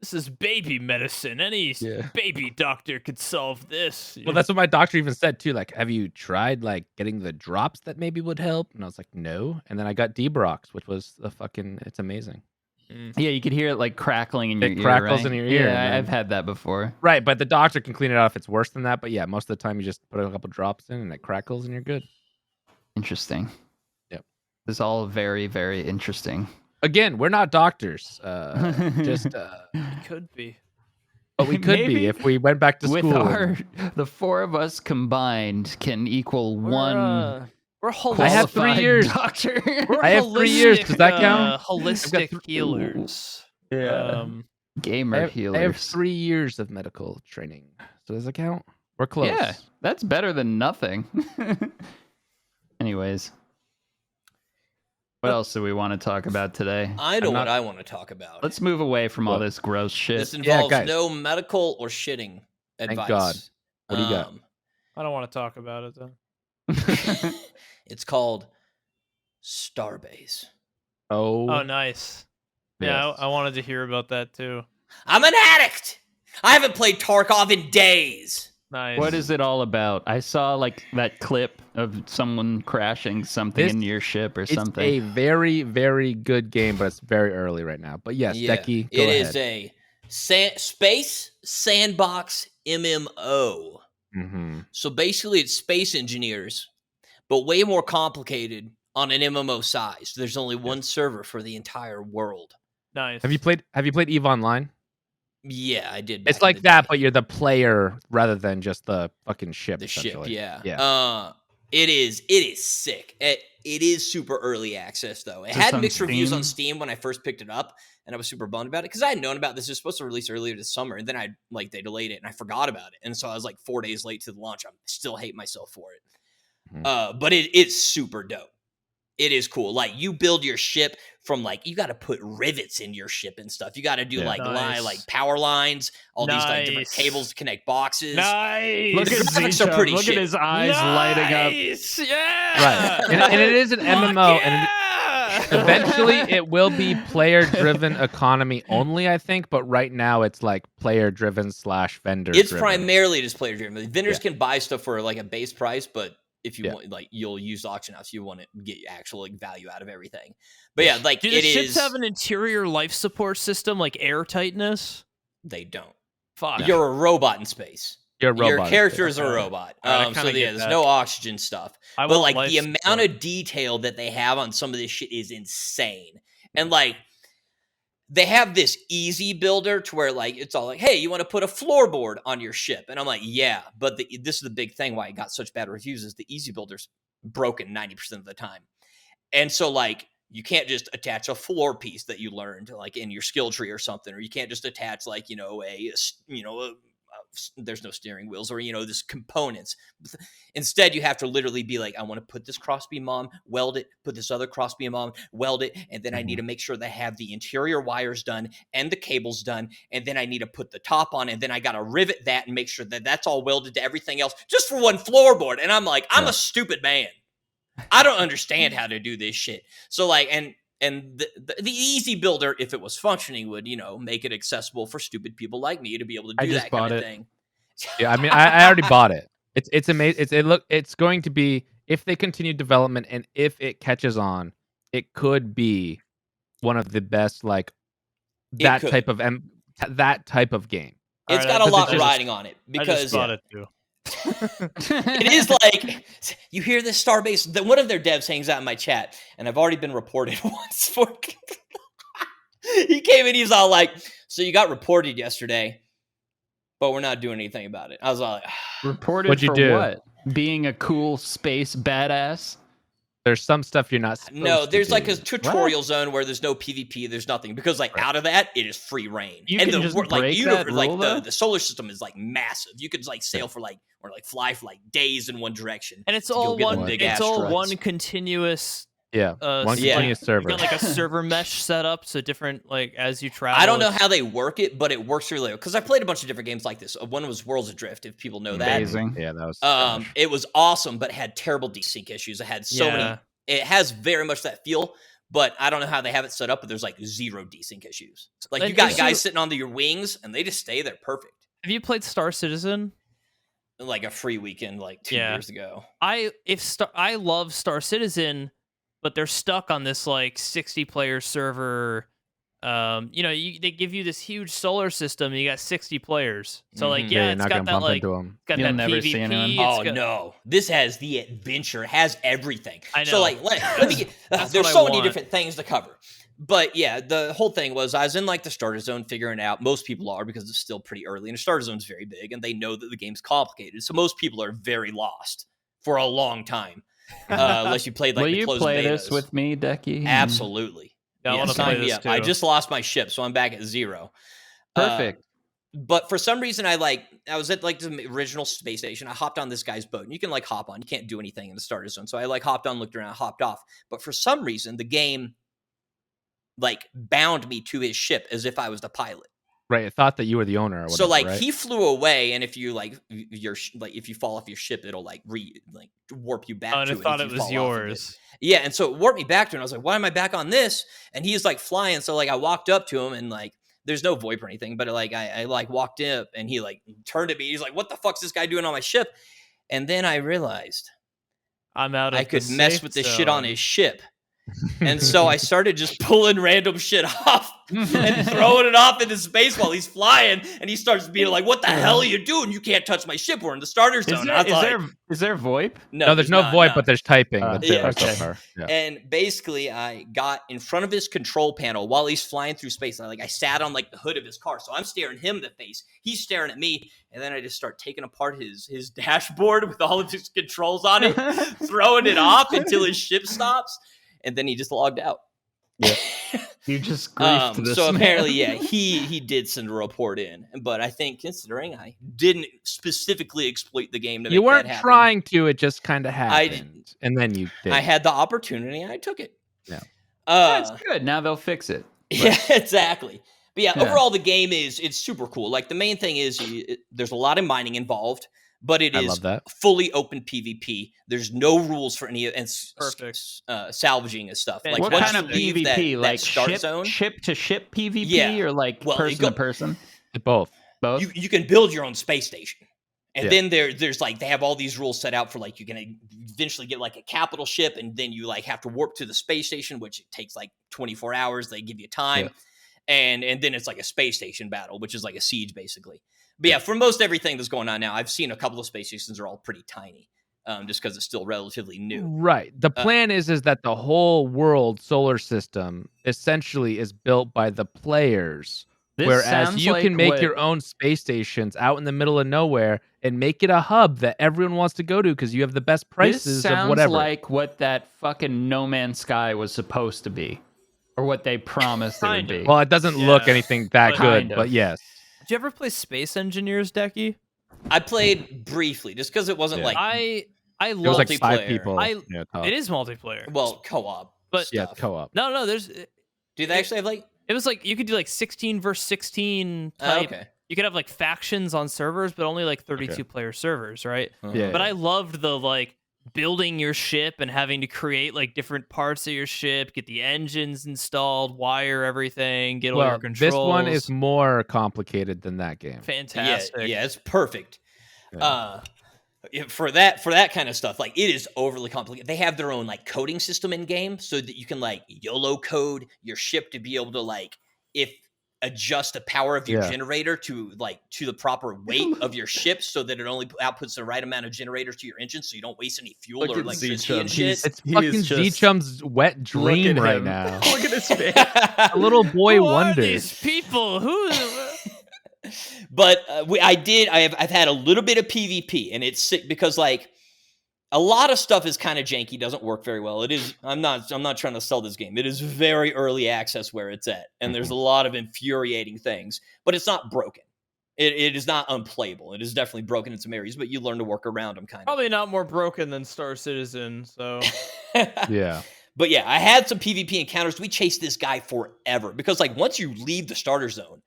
This is baby medicine. Any Yeah. baby doctor could solve this. Well, that's what my doctor even said too. Like, have you tried like getting the drops that maybe would help? And I was like, no. And then I got Debrox, which was it's amazing. Yeah, you could hear it like crackling in your It ear. crackles right? in your ear, Yeah, and I've then- had that before. Right, but the doctor can clean it out if it's worse than that. But yeah, most of the time you just put a couple drops in and it crackles and you're good. Interesting. Yep. This is all very, very interesting. Again, we're not doctors. Could be. But we could Maybe be if we went back to With school. the 4 of us combined can equal We're holistic. I have 3 qualified years. doctor. We're I have 3 years. Does that count? Holistic healers. Yeah. Gamer I healers. have 3 years of medical training. So does it count? We're close. Yeah, that's better than nothing. Anyways. What else do we want to talk about today? I know not- what I want to talk about. Let's move away from all What? this gross shit. This Yeah, involves guys. no medical or shitting Thank advice. God. What do you got? I don't want to talk about it though. It's called Starbase. Oh, Nice. Yeah, yes. I wanted to hear about that too. I'm an addict. I haven't played Tarkov in days. Nice. What is it all about? I saw like that clip of someone crashing something This- in your ship or It's something. a very, very good game, but it's very early right now. But yes, Decky, go it ahead. is a space sandbox MMO. Mm-hmm. So basically, it's space engineers, but way more complicated on an MMO size. There's only one server for the entire world. Nice. Have you played EVE Online? Yeah, I did. It's back in like the that, day. but you're the player rather than just the fucking ship. The ship, essentially. yeah. Yeah. It is sick. It is super early access though. It Is this had on mixed reviews on Steam? Steam when I first picked it up, and I was super bummed about it because I had known about this. It was supposed to release earlier this summer, and then they delayed it, and I forgot about it, and so I was like 4 days late to the launch. I still hate myself for it. Mhm. But it's super dope. It is cool. Like you build your ship from like you got to put rivets in your ship and stuff. You got to do like Nice. power lines, all these like different Nice. cables to connect boxes. Nice. Look The at graphics are pretty Look shit. at his eyes lighting up. Yeah. Right, and it is an MMO, and eventually it will be player-driven economy only, I think. But right now it's like player-driven / vendor. It's primarily just player driven. Vendors Yeah. can buy stuff for like a base price, but if you want, like, you'll use auction house. You want to get actual like value out of everything. But yeah, like Do the ships have an interior life support system like air tightness? They don't. Fuck. You're a robot in space. Your Your character is a robot. Alright, I So kinda yeah, get there's that. no oxygen stuff. I But want like life the amount support. of detail that they have on some of this shit is insane. And like they have this easy builder to where like it's all like, hey, you want to put a floorboard on your ship? And I'm like, yeah, but this is the big thing why it got such bad reviews is the easy builder's broken 90% of the time. And so like you can't just attach a floor piece that you learned like in your skill tree or something, or you can't just attach like, there's no steering wheels or, this components. Instead, you have to literally be like, I want to put this crossbeam on, weld it, put this other crossbeam on, weld it. And then I need to make sure they have the interior wires done and the cables done. And then I need to put the top on. And then I got to rivet that and make sure that that's all welded to everything else just for one floorboard. And I'm like, I'm a stupid man. I don't understand how to do this shit. So like, and the easy builder, if it was functioning, would, make it accessible for stupid people like me to be able to do that kind of thing. Yeah, I mean, I already bought it. It's amazing. It's going to be, if they continue development and if it catches on, it could be one of the best like that type of game. It's got a lot riding on it I because just bought it too. it is like you hear this Starbase. One of their devs hangs out in my chat, and I've already been reported once for. He came in, he's all like, "So you got reported yesterday, but we're not doing anything about it." I was all like, Reported What'd you for do? what? Being a cool space badass? There's some stuff you're not supposed "No, to there's do. like a tutorial zone where there's no PvP, there's nothing because like out of that it is free reign, You and can the just like break universe, that like rule, though? the solar system is like massive. You could like sail for like or like fly for like days in one direction, And it's to go all get the one. big It's all asteroids. one continuous. Yeah, one yeah. continuous You server. got like a server mesh set up, so different like as you travel. I don't know it's- how they work it, but it works really well because I played a bunch of different games like this. One was Worlds Adrift, if people know that. Amazing. Yeah, that was. It was awesome, but had terrible desync issues. It had so many. It has very much that feel, but I don't know how they have it set up. But there's like zero desync issues. Like you And got issue- guys sitting on your wings, and they just stay there perfect. Have you played Star Citizen? Like a free weekend, like 2 Yeah. years ago. I love Star Citizen, but they're stuck on this like 60 player server. They give you this huge solar system. And you got 60 players, so like Mhm. yeah, you're it's not got gonna that bump like into them. got You'll that never see PvP. anyone. it's Oh got- no! This has the adventure, has everything. I So know. like, let me get. That's There's what I so many want. different things to cover. But yeah, the whole thing was I was in like the starter zone figuring it out. Most people are because it's still pretty early, and the starter zone is very big, and they know that the game's complicated. So most people are very lost for a long time, unless you played like Will the you closed play betas. this with me, Dekie? Absolutely. Yeah, I want to sign play me this up. too. I just lost my ship, so I'm back at 0. Perfect. But for some reason, I was at like the original space station. I hopped on this guy's boat, and you can like hop on. You can't do anything in the starter zone. So I like hopped on, looked around, hopped off. But for some reason, the game like bound me to his ship as if I was the pilot. Right, it thought that you were the owner. Or whatever, So like right? he flew away, and if you if you fall off your ship, it'll like warp you back. Oh, and to I thought if it you was fall off of it. yours. Yeah, and so it warped me back to it. And I was like, why am I back on this? And he's like flying. So like I walked up to him and like there's no VoIP or anything, but like I like walked up and he like turned to me. He's like, what the fuck's this guy doing on my ship? And then I realized I'm out. Of I could the mess safe with the shit on zone. his ship. And so I started just pulling random shit off and throwing it off into space while he's flying. And he starts being like, what the hell are you doing? You can't touch my ship. We're in the starter zone. Is there VoIP? No, there's no not, VoIP, no. but there's typing. Ah, That's it yeah. so Okay. far. Yeah. And basically, I got in front of his control panel while he's flying through space. I sat on like the hood of his car, so I'm staring him in the face. He's staring at me, and then I just start taking apart his dashboard with all of his controls on it, throwing it off until his ship stops, and then he just logged out. Yeah. You just griefed this So man. apparently, yeah, he did send a report in, but I think considering I didn't specifically exploit the game to make You weren't that happen, trying to; it just kind of I happened, and then you did. I had the opportunity and I took it. Yeah. That's good. Now they'll fix it. Yeah, exactly. But yeah, overall the game it's super cool. Like the main thing is there's a lot of mining involved, but it is fully open PvP. There's no rules for any and salvaging and stuff. And like what kind of PvP? Like ship to ship PvP or like person to person? Both. You can build your own space station. And then there's like they have all these rules set out for like you can eventually get like a capital ship, and then you like have to warp to the space station, which takes like 24 hours. They give you time. And then it's like a space station battle, which is like a siege basically. But yeah, for most everything that's going on now, I've seen a couple of space stations are all pretty tiny, just because it's still relatively new. Right. The plan is that the whole world solar system essentially is built by the players. Whereas you can make your own space stations out in the middle of nowhere and make it a hub that everyone wants to go to because you have the best prices of whatever. This sounds like what that fucking No Man's Sky was supposed to be. Or what they promised it would be. Well, it doesn't look anything that good, but yes. Did you ever play Space Engineers, Decky? I played briefly, just because it wasn't like I love it was like 5 people. It is multiplayer. Well, co-op. But stuff. Co-op. No, there's. Do they actually have like? It was like you could do like 16 versus 16 type. You could have like factions on servers, but only like 32 player servers, right? But I loved the like building your ship and having to create like different parts of your ship, get the engines installed, wire everything, get all your controls. This one is more complicated than that game. Fantastic. Yeah, it's perfect. For that kind of stuff, like it is overly complicated. They have their own like coding system in game so that you can like YOLO code your ship to be able to like adjust the power of your generator to the proper weight of your ship so that it only outputs the right amount of generators to your engine so you don't waste any fuel or electricity and shit. It's fucking Z-Chum's wet dream right now. Look at his face. A little boy wonders. These people who. But I've had a little bit of PvP, and it's sick because like a lot of stuff is kind of janky, doesn't work very well. It is. I'm not trying to sell this game. It is very early access where it's at, and there's a lot of infuriating things. But it's not broken. It is not unplayable. It is definitely broken in some areas, but you learn to work around them kind of. Probably not more broken than Star Citizen. So yeah. But yeah, I had some PvP encounters. We chased this guy forever because like once you leave the starter zone.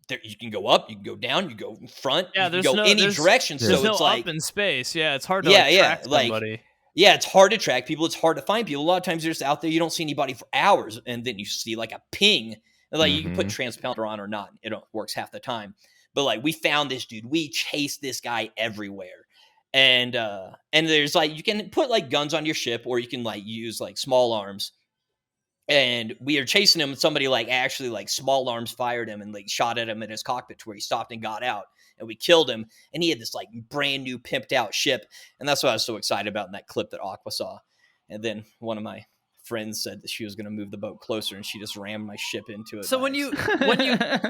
There, you can go up, you can go down, you go in front, you can go any direction. So it's like up in space. Yeah, it's hard to track somebody. Yeah, it's hard to track people. It's hard to find people. A lot of times you're just out there, you don't see anybody for hours, and then you see like a ping. Like you can put transponder on or not. It works half the time. But like we found this dude. We chased this guy everywhere. And there's like you can put like guns on your ship, or you can like use like small arms. And we are chasing him, and somebody like actually like small arms fired him and like shot at him in his cockpit to where he stopped and got out, and we killed him. And he had this like brand new pimped out ship, and that's what I was so excited about in that clip that Aqua saw. And then one of my friends said that she was going to move the boat closer, and she just rammed my ship into it. So when you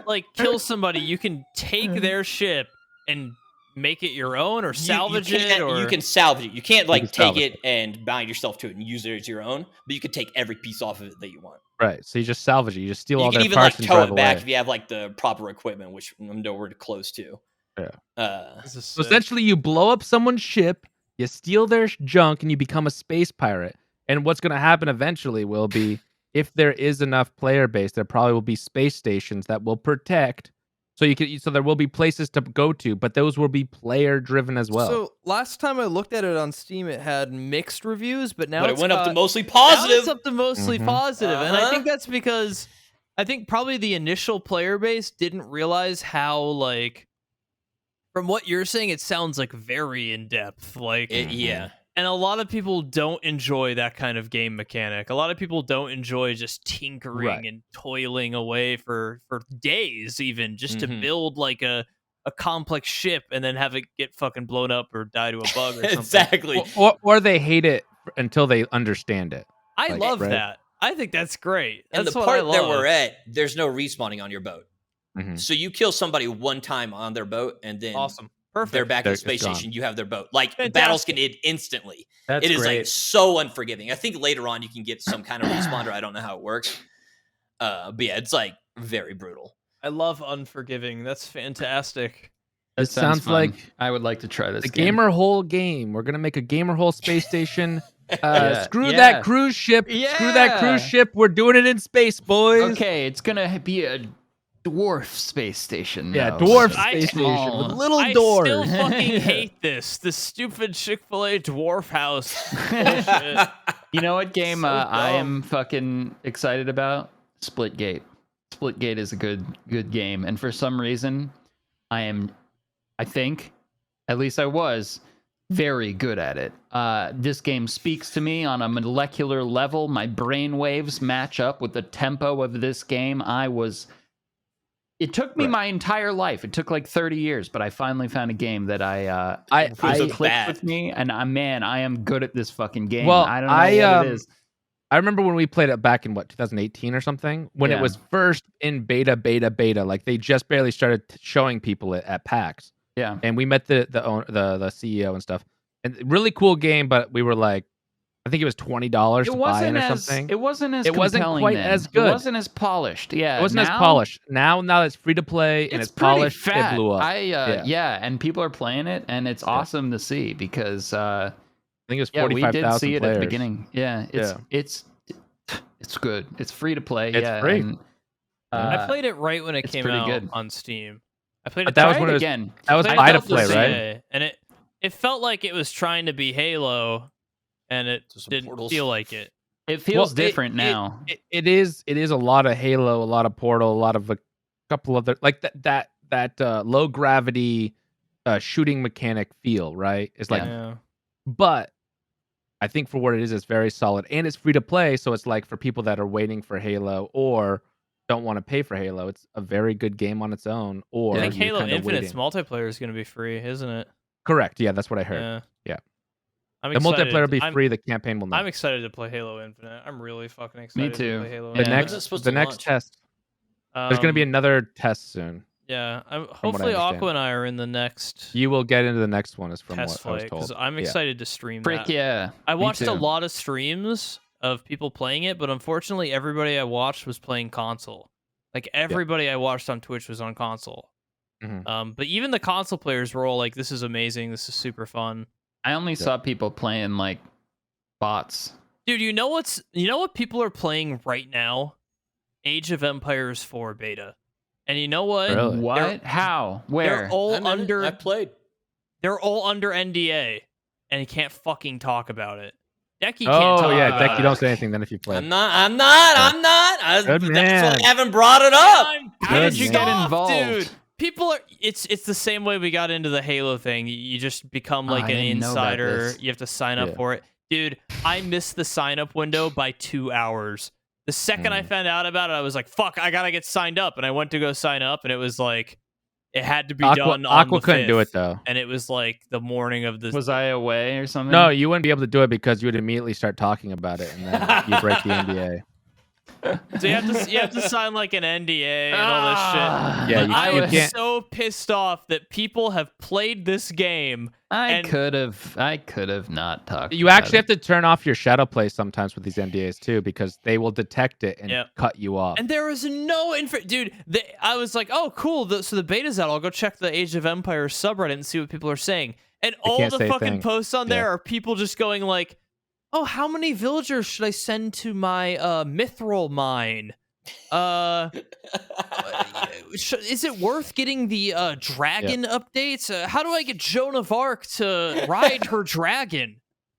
like kill somebody, you can take their ship and make it your own or salvage it, or you can salvage it. You can't like take it and bind yourself to it and use it as your own, but you can take every piece off of it that you want. Right. So you just salvage it. You just steal all their parts. You can even like tow it back away. if you have like the proper equipment, which I'm nowhere close to. Yeah. So essentially, you blow up someone's ship, you steal their junk, and you become a space pirate. And what's going to happen eventually will be, if there is enough player base, there probably will be space stations that will protect. So there will be places to go to, but those will be player driven as well. So last time I looked at it on Steam, it had mixed reviews, but now it went up to mostly positive. Now it's up to mostly positive, and I think that's because I think probably the initial player base didn't realize how like. From what you're saying, it sounds like very in depth, like yeah. And a lot of people don't enjoy that kind of game mechanic. A lot of people don't enjoy just tinkering and toiling away for days, even just to build like a complex ship and then have it get fucking blown up or die to a bug or something. Exactly. Or they hate it until they understand it. I love that. I think that's great. And that's the part that we're at, there's no respawning on your boat. So you kill somebody one time on their boat, and then awesome. Perfect. They're back at the space station. You have their boat. Like, battles can end instantly. That's it is great. like so unforgiving. I think later on you can get some kind of responder. I don't know how it works. But yeah, it's like very brutal. I love unforgiving. That's fantastic. It sounds like I would like to try this. The Gamer Hole game. We're gonna make a Gamer Hole space station Screw Yeah. that cruise ship. Screw that cruise Yeah. ship. We're doing it in space, boys. Okay, it's gonna be a dwarf space station. Yeah, though. dwarf I- space station with small. little I doors. still fucking hate this stupid Chick-fil-A Dwarf House bullshit. You know what game So I am dumb. fucking excited about? Splitgate. Splitgate is a good game, and for some reason, I think, at least I was, very good at it. This game speaks to me on a molecular level. My brain waves match up with the tempo of this game. It took me my entire life. It took like 30 years, but I finally found a game that I clicked bad. with me, and I am good at this fucking game. Well, I don't know what it is. I remember when we played it back in 2018 or something, when it Yeah. was first in beta. Like they just barely started showing people it at PAX, Yeah. and we met the CEO and stuff. And really cool game, but we were like, I think it was $20 to buy it or something. It wasn't as It wasn't compelling quite then. as good. It wasn't as polished. Yeah. It wasn't as now, polished. Now it's free to play and it's pretty polished. fat. It blew up. Yeah, and people are playing it, and it's awesome to see because I think it was we 45,000 did see it players. at the beginning. Yeah, it's good. It's free to play. It's free. And, I played it right when it it's came pretty out good. on Steam. I played But it. that was try when it it was again. that was I buy to felt the play, right? same, and it felt like it was trying to be Halo, and it Some didn't portals. feel like it. It feels Well, different now. It is a lot of Halo, a lot of Portal, a lot of a couple other like that low gravity shooting mechanic feel, right? It's like, Yeah. but I think for what it is, it's very solid and it's free to play. So it's like for people that are waiting for Halo or don't want to pay for Halo, it's a very good game on its own. Or I think you're Halo kinda Infinite's waiting. multiplayer is going to be free, isn't it? Correct. Yeah, that's what I heard. Yeah. I'm The excited. multiplayer will be I'm- free. The campaign will not. I'm excited to play Halo Infinite. I'm really fucking excited too. to play Halo the Yeah. Infinite. When's it supposed the to next launch? test. There's going to be another test soon. Yeah, what I hopefully understand. Aqua and I are in the next You will get into the next one, is from test what I was flight told. because I'm Yeah. excited to stream Frick that. yeah. I me watched a too. lot of streams of people playing it, but unfortunately, everybody I watched was playing console. Like everybody I watched on Twitch was on console. Mhm. But even the console players were all like, "This is amazing. This is super fun." I only saw people playing like bots. Dude, you know what people are playing right now? Age of Empires 4 beta. And you know what? Really? What? How? Where? They're all I'm in it. under I played. they're all under NDA and you can't fucking talk about it. Decky can't Oh talk yeah, about Deck. it. You don't say anything then if you play. I'm not. I, Good that's man. why I haven't brought it up. How Good did you man. get involved? dude? People are it's the same way we got into the Halo thing. You just become like I an didn't know about insider. this. You have to sign up Yeah. for it. Dude, I missed the sign up window by 2 hours. The second I found out about it, I was like, fuck, I gotta get signed up. And I went to go sign up, and it was like, it had to be done on Aqua the couldn't do 5th. it though. And it was like the morning of the. Was I away or something? No, you wouldn't be able to do it because you would immediately start talking about it, and then you break the NDA. So you have to sign like an NDA and all this shit. Yeah, I you was can't. so pissed off that people have played this game. I and- could have not talked. You about actually it. have to turn off your shadow play sometimes with these NDAs too, because they will detect it and Yep. cut you off. And there was no info, dude. I was like, "Oh, cool! So the beta's out. I'll go check the Age of Empires subreddit and see what people are saying." And all can't the say a fucking thing. posts on there Yeah. are people just going like, "Oh, how many villagers should I send to my mithril mine? Is it worth getting the dragon updates? How do I get Joan of Arc to ride her dragon?"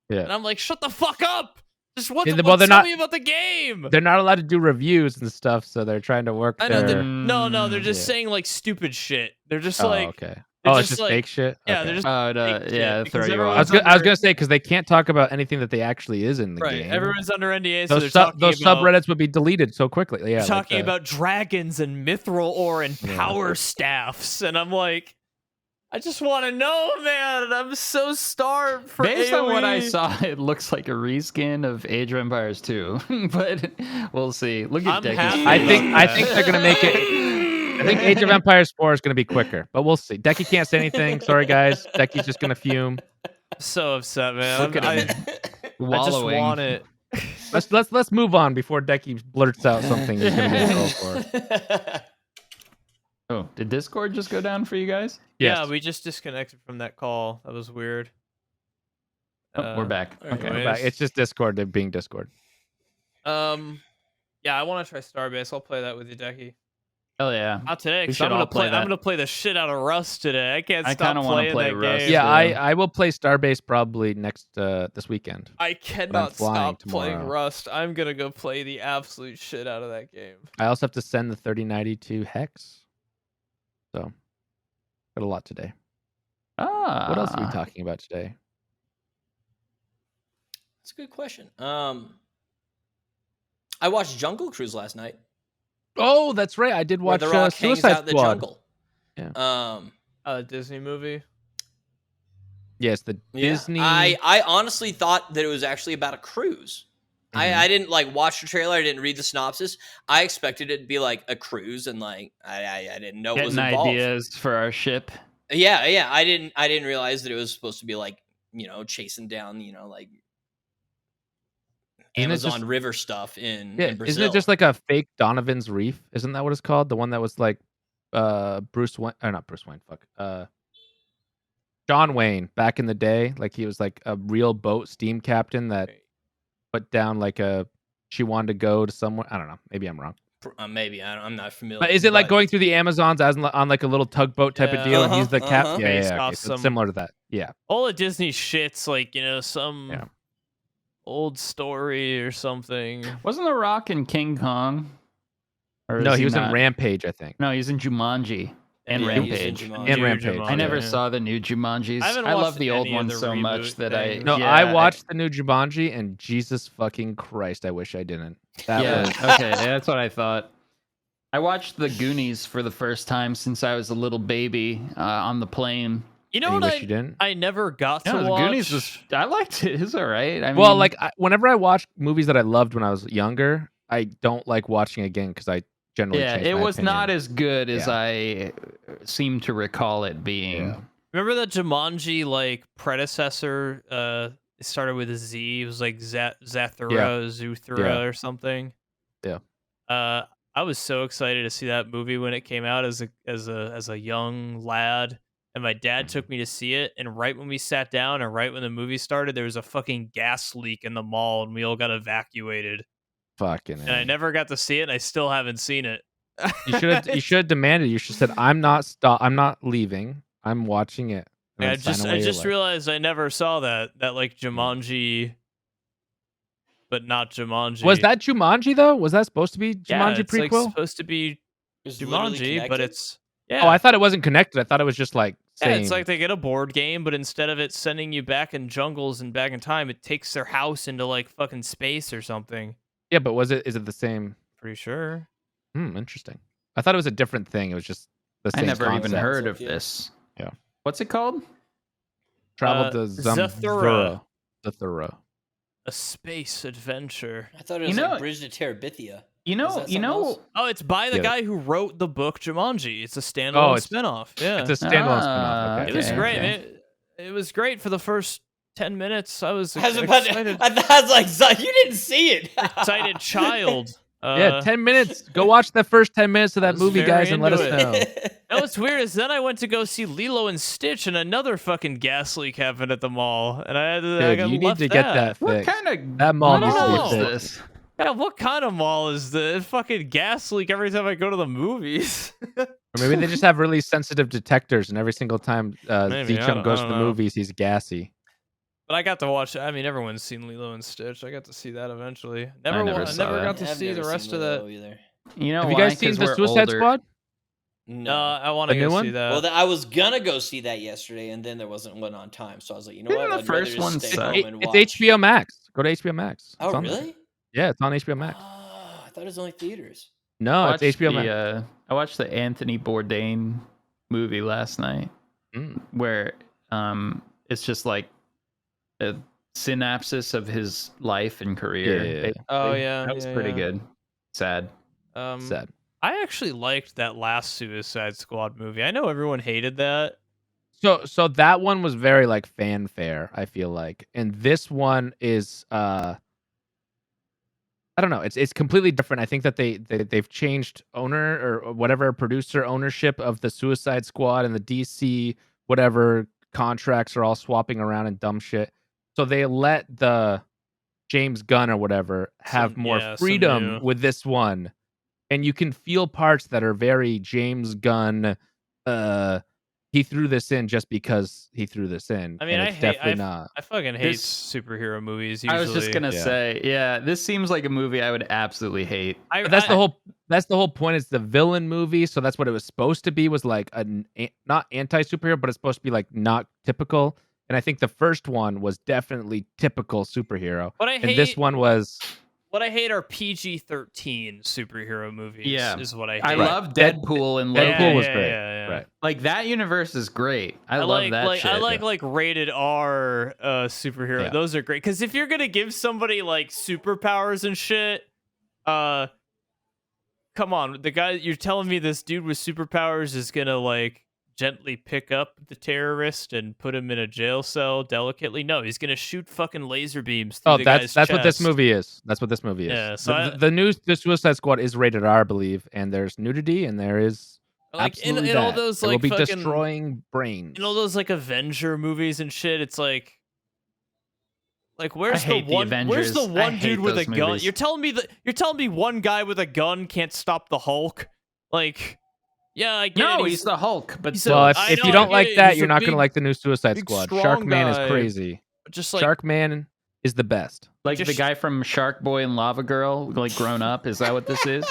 Yeah. And I'm like, "Shut the fuck up! Just Yeah, tell well, they're not- me about the game." They're not allowed to do reviews and stuff, so they're trying to work I know their. no, they're just Yeah. saying like stupid shit. They're just Oh, like, okay. they're Oh, it's just just like- fake shit. yeah, Okay. they're just Oh, fake yeah, shit, throw because you everyone's I was, off. I was under- gonna say because they can't talk about anything that they actually is in the right. game. Everyone's under NDA, so Those, they're talking those about subreddits would be deleted so quickly. Yeah, like talking that. about dragons and mithril ore and Yeah. power staffs, and I'm like, I just want to know, man. And I'm so starved for Based on what I AoE. saw, it looks like a reskin of Age of Empires 2, but we'll see. Look at I'm Deckie's happy face. I think they're gonna make it. I think Age of Empires 4 is gonna be quicker, but we'll see. Decky can't say anything. Sorry, guys. Decky's just gonna fume. So upset, man. Look at I him just wallowing. want it. Let's move on before Decky blurts out something he's gonna get in trouble for. Oh, did Discord just go down for you guys? Yes. Yeah, we just disconnected from that call. That was weird. We're back. all right. Okay. We're back. It's just Discord being Discord. Yeah, I want to try Starbase. I'll play that with you, Dekie. Hell yeah. Not today, We because should I'm gonna all play I'm that. gonna play the shit out of Rust today. I can't I stop kinda wanna playing play that Rust. game. Yeah, Yeah. I will play Starbase probably this weekend. I cannot flying stop playing tomorrow. Rust. I'm gonna go play the absolute shit out of that game. I also have to send the 3092 hex. So, got a lot today. What else are we talking about today? That's a good question. I watched Jungle Cruise last night. Oh, that's right. I did Where watch The Rock hangs Suicide out in the Squad. jungle. Yeah. Disney movie. Yes, the Yeah. Disney. I honestly thought that it was actually about a cruise. I didn't like watch the trailer. I didn't read the synopsis. I expected it to be like a cruise, and like I didn't know it was Getting involved. ideas for our ship. Yeah. I didn't realize that it was supposed to be like, chasing down, like Isn't it Amazon just- River stuff in Isn't Brazil. it just like a fake Donovan's Reef? Isn't that what it's called? The one that was like Bruce Wayne, or not Bruce Wayne, John Wayne back in the day. Like he was like a real boat steam captain that put down like she wanted to go to somewhere. I don't know. Maybe I'm wrong. Maybe I'm not familiar. But is it like going through the Amazons as on like a little tugboat type of deal, and he's the cap? uh-huh. Yeah, Based okay. off So some- it's similar to that. Yeah. All the Disney shit's like, some Yeah. old story or something. Wasn't The Rock in King Kong? Or No, is he was in not? Rampage, I think. No, he's in Jumanji and Yeah, he's in Rampage. Jumanji. And Rampage. I never Yeah. saw the new Jumanjis. I haven't I love watched the old any of one the so much reboot that things. No, yeah, I watched the new Jumanji, and Jesus fucking Christ, I wish I didn't. That yeah, was okay, that's what I thought. I watched The Goonies for the first time since I was a little baby on the plane. You know and you what wish you didn't. I never got Yeah, to The watch? Goonies was. I liked it. It's all right. I mean, Well, like whenever I watch movies that I loved when I was younger, I don't like watching again because I generally yeah, change it my was not opinion. as good as Yeah. I seem to recall it being. Yeah. Remember the Jumanji like predecessor? It started with a Z. It was like Zathura, Zuthura, Yeah. or something. Yeah. I was so excited to see that movie when it came out as a young lad, and my dad took me to see it. And right when we sat down, and right when the movie started, there was a fucking gas leak in the mall, and we all got evacuated. Fucking. And I never got to see it, and I still haven't seen it. You should have demanded. You should have said, "I'm not leaving. I'm watching it." And I then sign away I your just life. realized I never saw that like Jumanji, but not Jumanji. Was that Jumanji though? Was that supposed to be Jumanji it's like prequel? supposed to be It's literally Jumanji, but connected? it's yeah. Oh, I thought it wasn't connected. I thought it was just like yeah, saying. it's like they get a board game, but instead of it sending you back in jungles and back in time, it takes their house into like fucking space or something. Yeah, but is it the same? Pretty sure. Interesting. I thought it was a different thing. It was just the I same never even concept. heard of Yeah. this. Yeah. What's it called? Travel to Zathura. Zathura. A space adventure. I thought it was You know- like Bridge to Terabithia. You Is know, that you something know. else? Oh, it's by the Yeah. guy who wrote the book Jumanji. It's a standalone it's- spinoff. Yeah. It's a standalone Ah, spinoff. Okay. It was Okay, great. okay. It was great for the first 10 minutes. I was I was about to- excited, I was like, "Son, you didn't see it. excited child. Yeah, 10 minutes. Go watch the first 10 minutes of that was movie, very guys, and let us into know. No, what's weird is then I went to go see Lilo and Stitch, and another fucking gas leak happened at the mall, and I Dude, got you need left to get that What fixed. kind of That mall needs to be mall is fixed. this? Yeah, what kind of mall is the fucking gas leak every time I go to the movies? Or maybe they just have really sensitive detectors, and every single time Maybe, I Z-Chum don't- goes I to don't the know. movies, he's gassy. But I got to watch. I mean, everyone's seen Lilo and Stitch. I got to see that eventually. never I saw never that. got to I've see never the rest seen of that. Lilo either. You know Have you why? guys seen 'Cause the we're Suicide older. Squad? No. I want to The new go one? see that. Well, I was gonna go see that yesterday, and then there wasn't one on time, so I was like, you know Didn't what? the I'd rather first just one stay suck? home and It's watch. HBO Max. Go to HBO Max. Oh, It's on there. really? Yeah, it's on HBO Max. Oh, I thought it was only theaters. No, it's HBO Max. I watched the Anthony Bourdain movie last night, where it's just like a synopsis of his life and career. Yeah. basically. Oh, yeah, that was yeah, pretty yeah. good. Sad. Sad. I actually liked that last Suicide Squad movie. I know everyone hated that. So that one was very like fanfare, I feel like. And this one is I don't know, it's completely different. I think that they've changed owner or whatever producer ownership of the Suicide Squad, and the DC whatever contracts are all swapping around and dumb shit. So they let the James Gunn or whatever have more freedom with this one, and you can feel parts that are very James Gunn. He threw this in just because he threw this in. I mean, and it's definitely not. I fucking hate superhero movies. Usually. I was just gonna say, yeah, this seems like a movie I would absolutely hate. But that's the whole point. It's the villain movie, so that's what it was supposed to be. Was like not anti superhero, but it's supposed to be like not typical. And I think the first one was definitely typical superhero. And this one was. What I hate are PG-13 superhero movies. Yeah, is what I hate. I love Deadpool and Logan. Deadpool was great. Yeah. Right. Like that universe is great. I love that shit. I like rated R superhero. Yeah. Those are great because if you're gonna give somebody like superpowers and shit, come on, the guy you're telling me this dude with superpowers is gonna like gently pick up the terrorist and put him in a jail cell delicately? No, he's gonna shoot fucking laser beams through the guy's that's chest. what this movie is. That's what this movie is. Yeah, so the new Suicide Squad is rated R, I believe, and there's nudity and there is like in absolutely all that. those It like will be fucking, destroying brains. in all those like Avenger movies and shit. It's like where's the one dude with a gun? Movies. You're telling me one guy with a gun can't stop the Hulk? Like, yeah, I get it. He's the Hulk, but Well, if you don't like that, He's you're a not going big- to like the new Suicide Squad. strong Sharkman is guy. crazy. just like Sharkman is the best. like just- the guy from Shark Boy and Lava Girl, like grown up. Is that what this is?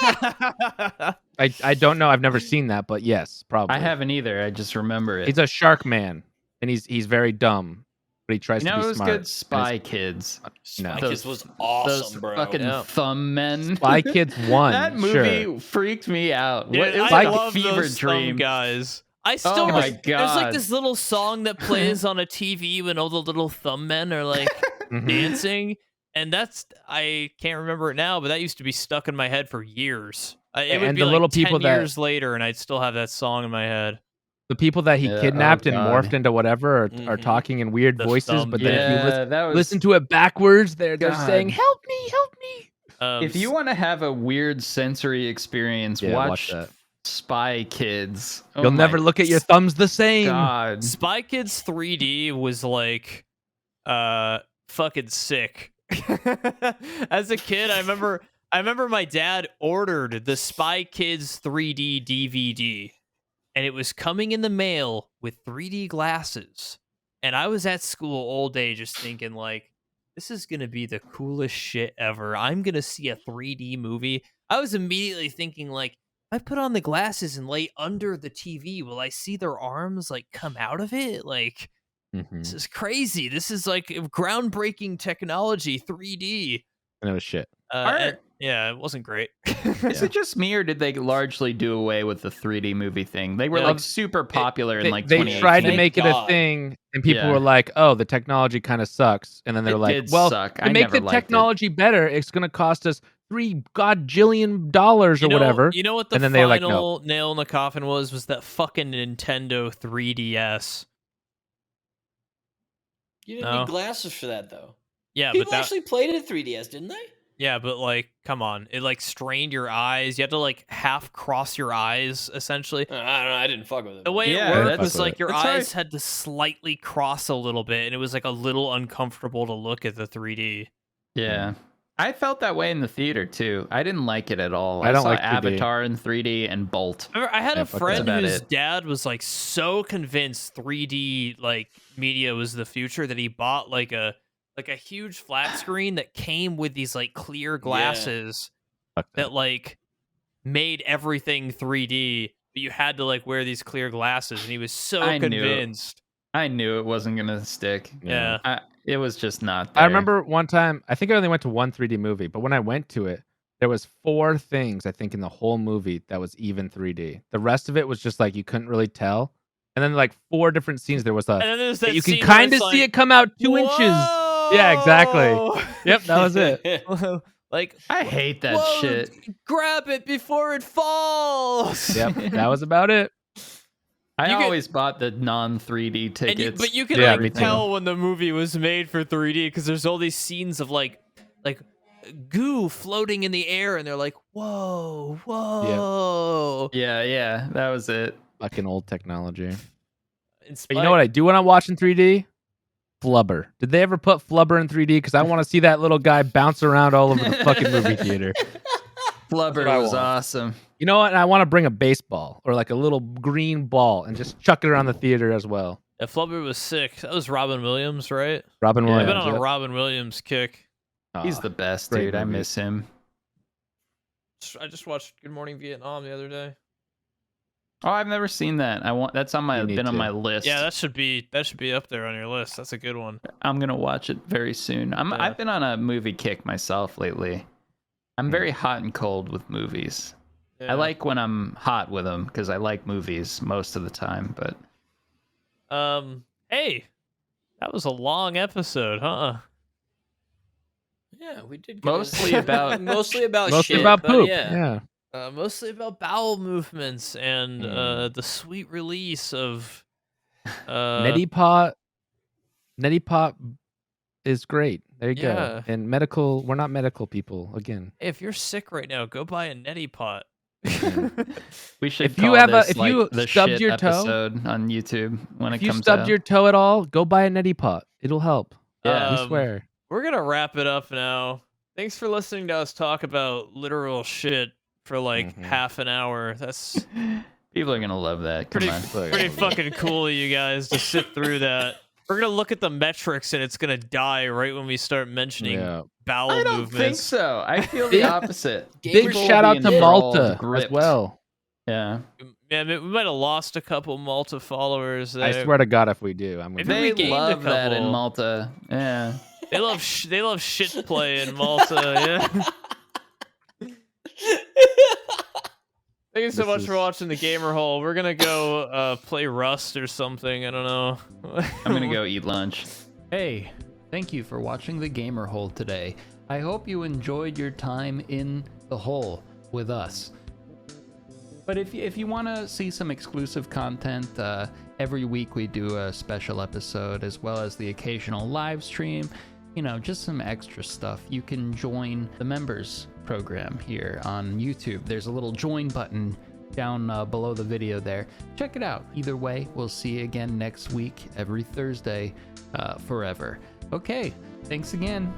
I don't know. I've never seen that, but yes, probably. I haven't either. I just remember it. He's a shark man, and he's very dumb, but he tries You know, to it be was smart. good. Spy Kids. Spy Those- Kids was Those awesome, bro. fucking thumb men. Spy Kids 1. That movie sure. freaked me out. Dude, It was I like love a fever those dream. thumb guys. I still Oh my there's like God. this little song that plays on a TV when all the little thumb men are like Mhm. dancing, and I can't remember it now, but that used to be stuck in my head for years. It would And be the like little 10 people that- years later, and I'd still have that song in my head. The people that he Yeah, kidnapped oh and God. morphed into whatever are Mhm. talking in weird The voices, thumb- but then if you Yeah, that was. listen to it backwards, they're God. saying, "Help me, help me." If you want to have a weird sensory experience, Yeah, watch watch that. Spy Kids. Oh You'll my never look at your thumbs the same. God. Spy Kids 3D was like fucking sick. As a kid, I remember my dad ordered the Spy Kids 3D DVD, and it was coming in the mail with 3D glasses. And I was at school all day just thinking like, this is going to be the coolest shit ever. I'm going to see a 3D movie. I was immediately thinking like, if I put on the glasses and lay under the TV, will I see their arms like come out of it? Like, Mhm. this is crazy. This is like groundbreaking technology, 3D. And it was shit. Yeah, it wasn't great. Is it just me, or did they largely do away with the 3D movie thing? They were Yeah. like super popular in like They 2018. tried to Thank make it a God. thing, and people Yeah. were like, "Oh, the technology kind of sucks." And then they're It like, did "Well, suck. to I make never the liked it. technology better, it's going to cost us $3 gajillion or whatever." You know what the And then they were like, final nail in the coffin was that fucking Nintendo 3DS. You didn't No. need glasses for that, though. Yeah, People but that, actually played it 3DS, didn't they? yeah, but like, come on, it like strained your eyes. You had to like half cross your eyes essentially. I don't know. I didn't fuck with it. The way Yeah, it worked that's- was like your that's how eyes had to slightly cross a little bit, and it was like a little uncomfortable to look at the 3D. Yeah. I felt that way in the theater too. I didn't like it at all. I don't saw like 3D. Avatar in 3D and Bolt. I remember I had Yeah, a fuck friend that. whose About it. dad was like so convinced 3D like media was the future that he bought like a huge flat screen that came with these like clear glasses Fuck that like made everything 3D, but you had to like wear these clear glasses, and he was so I knew it. convinced. I knew it wasn't gonna stick. Yeah. It was just not there. I remember one time, I think I only went to one 3D movie, but when I went to it, there was 4 things I think in the whole movie that was even 3D. The rest of it was just like you couldn't really tell. And then like 4 different scenes there was And then there's that you can scene where kind of it's see like, it come out 2 inches. Yeah, exactly. "Whoa!" Yep, that was it. Like, I hate that "Whoa, shit. grab it before it falls. Yep, that was about it. I You could- always bought the non 3D tickets. But you can Yeah, like me too. tell when the movie was made for 3D because there's all these scenes of like goo floating in the air, and they're like, whoa, whoa. yeah, that was it. Fucking old technology. It's But you know what I do when I'm watching 3D? Flubber. Did they ever put Flubber in 3D? Because I want to see that little guy bounce around all over the fucking movie theater. Flubber was awesome. You know what? I want to bring a baseball or like a little green ball and just chuck it around the theater as well. Yeah, Flubber was sick. That was Robin Williams, right? Robin I've Williams. been on a Robin Williams kick. He's the best, great dude. I movie. miss him. I just watched Good Morning Vietnam the other day. Oh, I've never seen that. That's on my on my list. Yeah, that should be up there on your list. That's a good one. I'm gonna watch it very soon. I've been on a movie kick myself lately. I'm very hot and cold with movies. Yeah. I like when I'm hot with them because I like movies most of the time. But hey, that was a long episode, huh? Yeah, we did mostly about mostly about Mostly shit, about but poop. Yeah. Mostly about bowel movements and the sweet release of Netti Pot. Netti Pot is great. There you go. And medical, we're not medical people again. Hey, if you're sick right now, go buy a Netti Pot. We should. If you call have this, if you the stubbed shit your toe episode on YouTube when it if you comes stubbed out. your toe at all, go buy a Netti Pot. It'll help. Yeah, we swear. We're gonna wrap it up now. Thanks for listening to us talk about literal shit for like half an hour. That's people are gonna love that. Come on. pretty fucking cool of you guys to sit through that. We're gonna look at the metrics and it's gonna die right when we start mentioning bowel I don't movements. think so. I feel the opposite. Big shout out to Malta as well. Yeah. Yeah, we might have lost a couple Malta followers there. I swear to God, if we do, I'm gonna. They gained a love that in couple. Malta. Yeah. They love shit play in Malta. Yeah. Thank you so much for watching the Gamer Hole. We're gonna go play Rust or something. I don't know. I'm gonna go eat lunch. Hey, thank you for watching the Gamer Hole today. I hope you enjoyed your time in the hole with us. But if you want to see some exclusive content, every week we do a special episode as well as the occasional live stream. You know, just some extra stuff. You can join the members program here on YouTube. There's a little join button down below the video there. Check it out. Either way, we'll see you again next week, every Thursday, forever. Okay, thanks again.